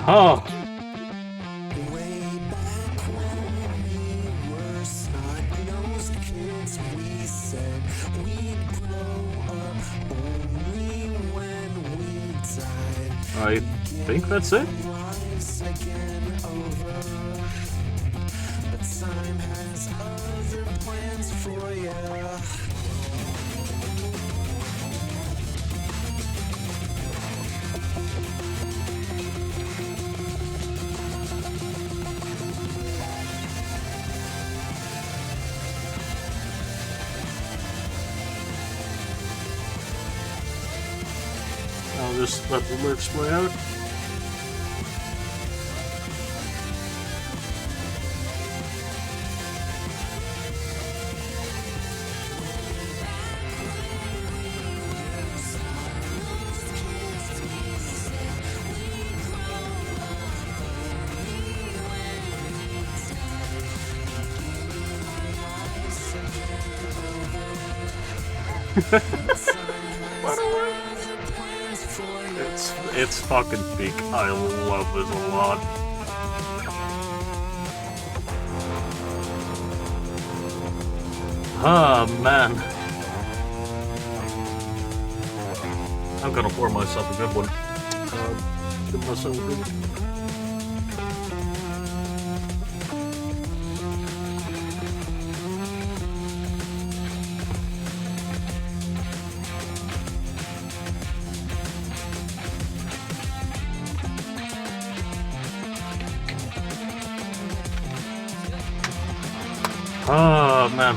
Oh. Way back when we were snot-nosed kids, we said we'd grow up only when we died. I think that's it. Lives again over, but time has other plans for ya. I'll just let the lyrics play out. It's fucking peak. I love this a lot. Ah, man. I'm gonna pour myself a good one. Give myself a good one. Oh man.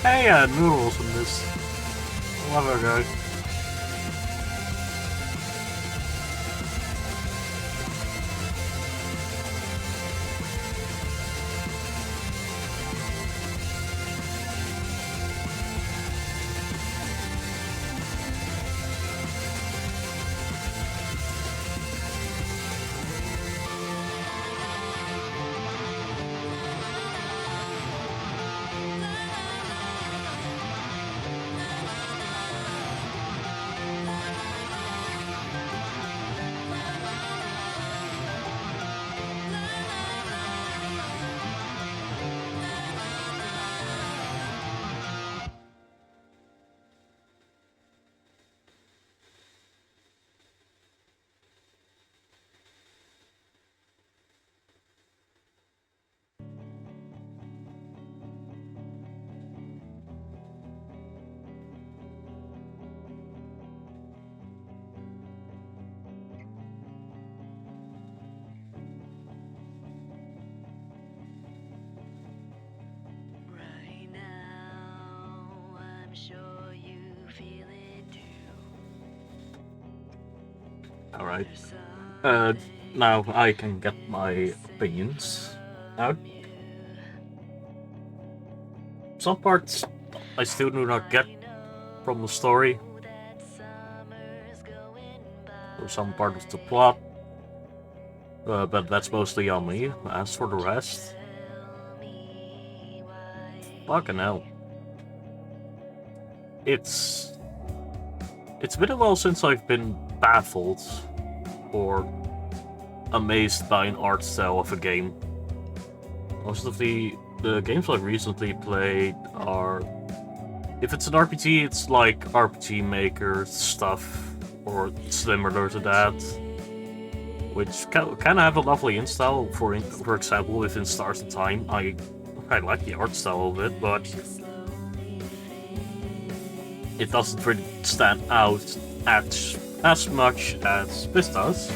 Hey, noodles in this. Love it, guys. Alright. Now I can get my opinions out. Some parts I still do not get from the story, or some part of the plot, but that's mostly on me. As for the rest, fucking hell. It's been a while since I've been baffled or amazed by an art style of a game. Most of the games I've recently played are, if it's an RPG, it's like RPG Maker stuff or similar to that, which kind of have a lovely art style. For example, within Stars of Time, I like the art style of it, but it doesn't really stand out as much as this does.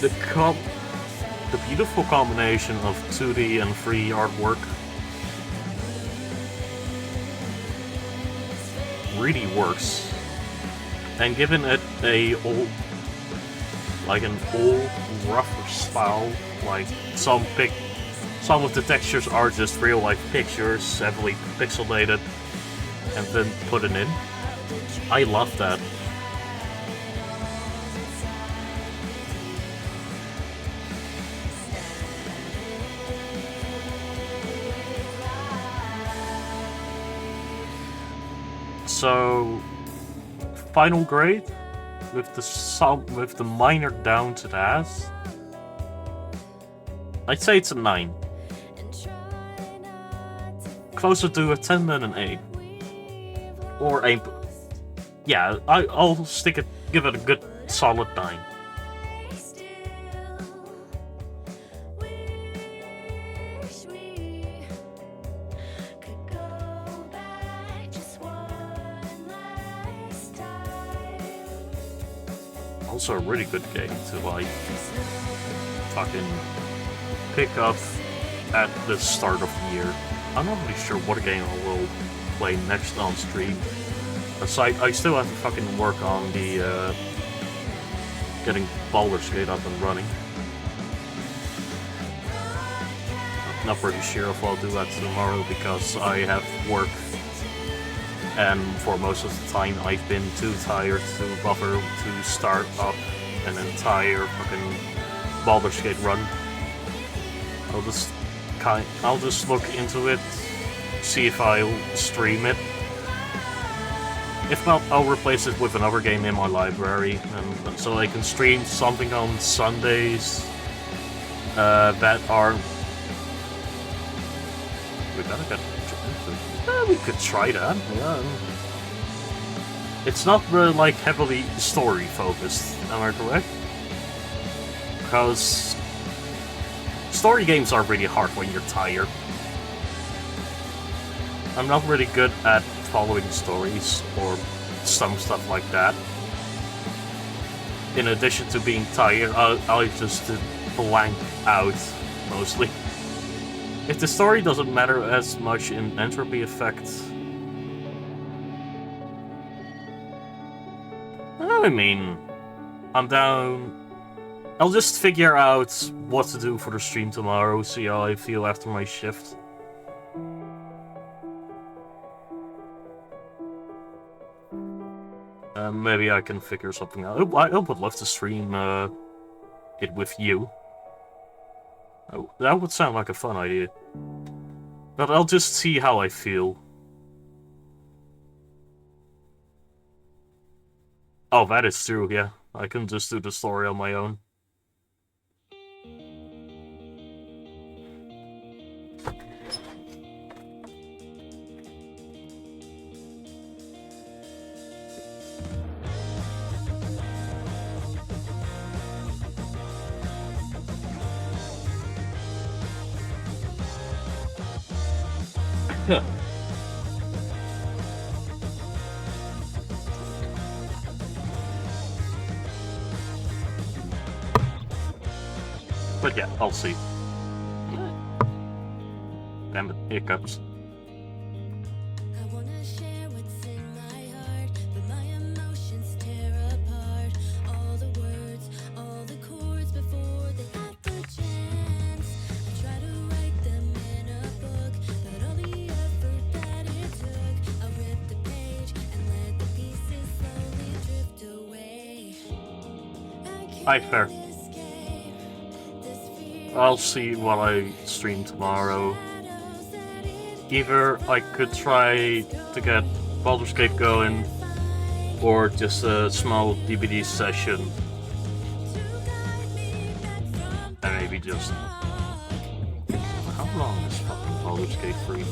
The beautiful combination of 2D and 3D artwork really works, and given it an old rougher style, like some of the textures are just real life pictures, heavily pixelated, and then put it in. I love that. So, final grade with the minor down to the ass, I'd say it's a 9. Closer to a 10 than an 8. Or a... Yeah, I'll give it a good solid 9. also a really good game to like fucking pick up at the start of the year. I'm not really sure what game I will play next on stream. Aside, I still have to fucking work on the getting Baldur's Gate up and running. I'm not pretty sure if I'll do that tomorrow because I have work, and for most of the time I've been too tired to bother to start up an entire fucking Baldur's Gate run. I'll just look into it, see if I'll stream it. If not, I'll replace it with another game in my library, and so I can stream something on Sundays that are. We gotta get. We could try that. Yeah. It's not really like heavily story focused. Am I correct? Because story games are really hard when you're tired. I'm not really good at following stories or some stuff like that. In addition to being tired, I just blank out mostly. If the story doesn't matter as much in entropy effect, I mean, I'm down. I'll just figure out what to do for the stream tomorrow, see how I feel after my shift. Maybe I can figure something out. I would love to stream it with you. Oh, that would sound like a fun idea. But I'll just see how I feel. Oh, that is true, yeah. I can just do the story on my own. But yeah, I'll see. Damn it, hiccups. Hi, fair. I'll see what I stream tomorrow. Either I could try to get Baldur's Gate going, or just a small DVD session. And maybe just... How long is fucking Baldur's Gate 3?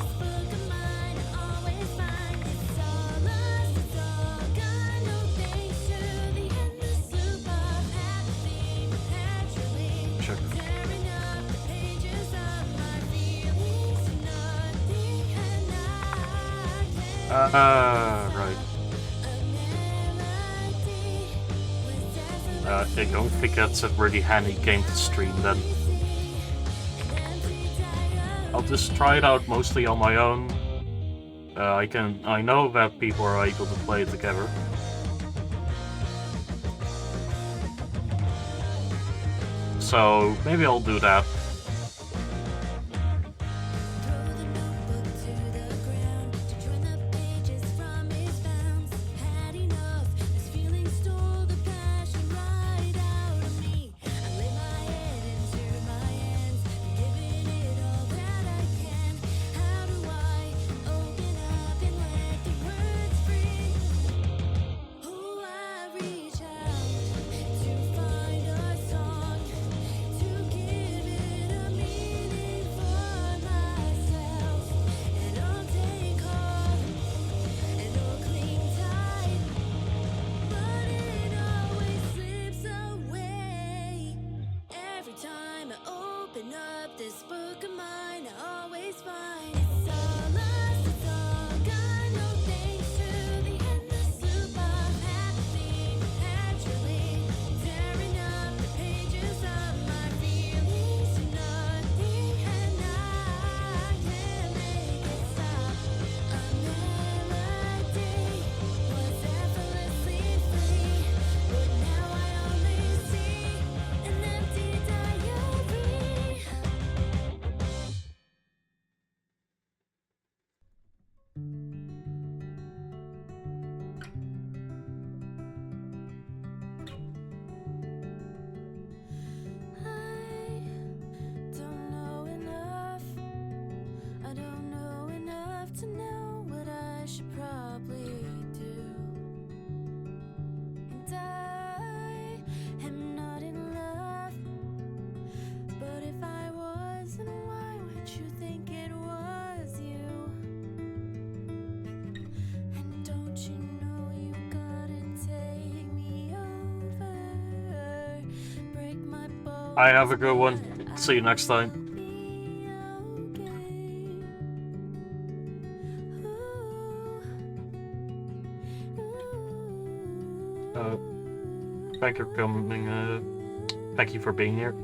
Check. Right. I don't think that's a really handy game to stream then. I'll just try it out mostly on my own. I know that people are able to play it together. So maybe I'll do that. I have a good one. See you next time. Thank you for coming. Thank you for being here.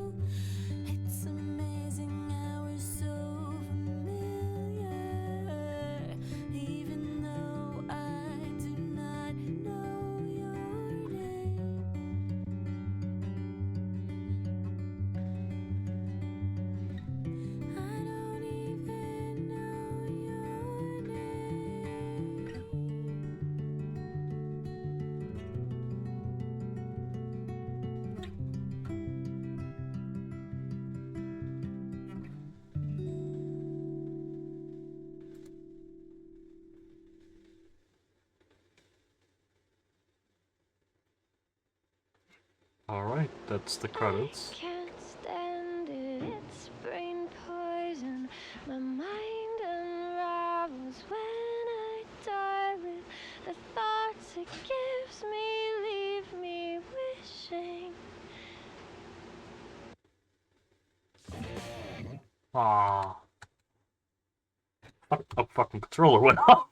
Alright, that's the credits. Can't stand it, it's brain poison. My mind unravels when I die with the thoughts it gives me, leave me wishing. Ah. A fucking controller went off.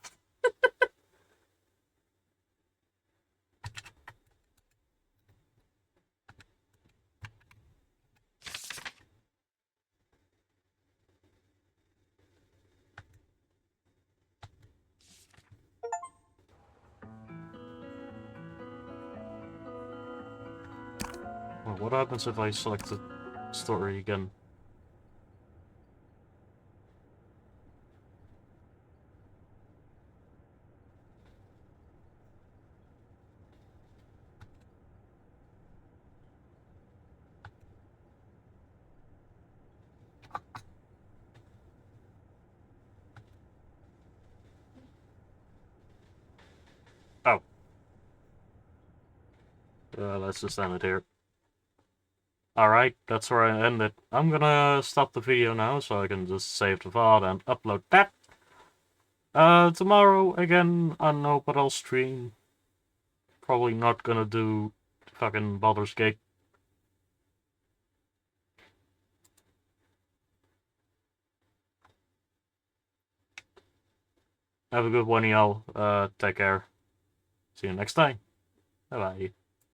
Well, what happens if I select the story again? Oh. Let's just end it here. Alright, that's where I end it. I'm gonna stop the video now so I can just save the file and upload that. Tomorrow, again, I don't know what I'll stream. Probably not gonna do fucking Baldur's Gate. Have a good one, y'all. Take care. See you next time. Bye-bye.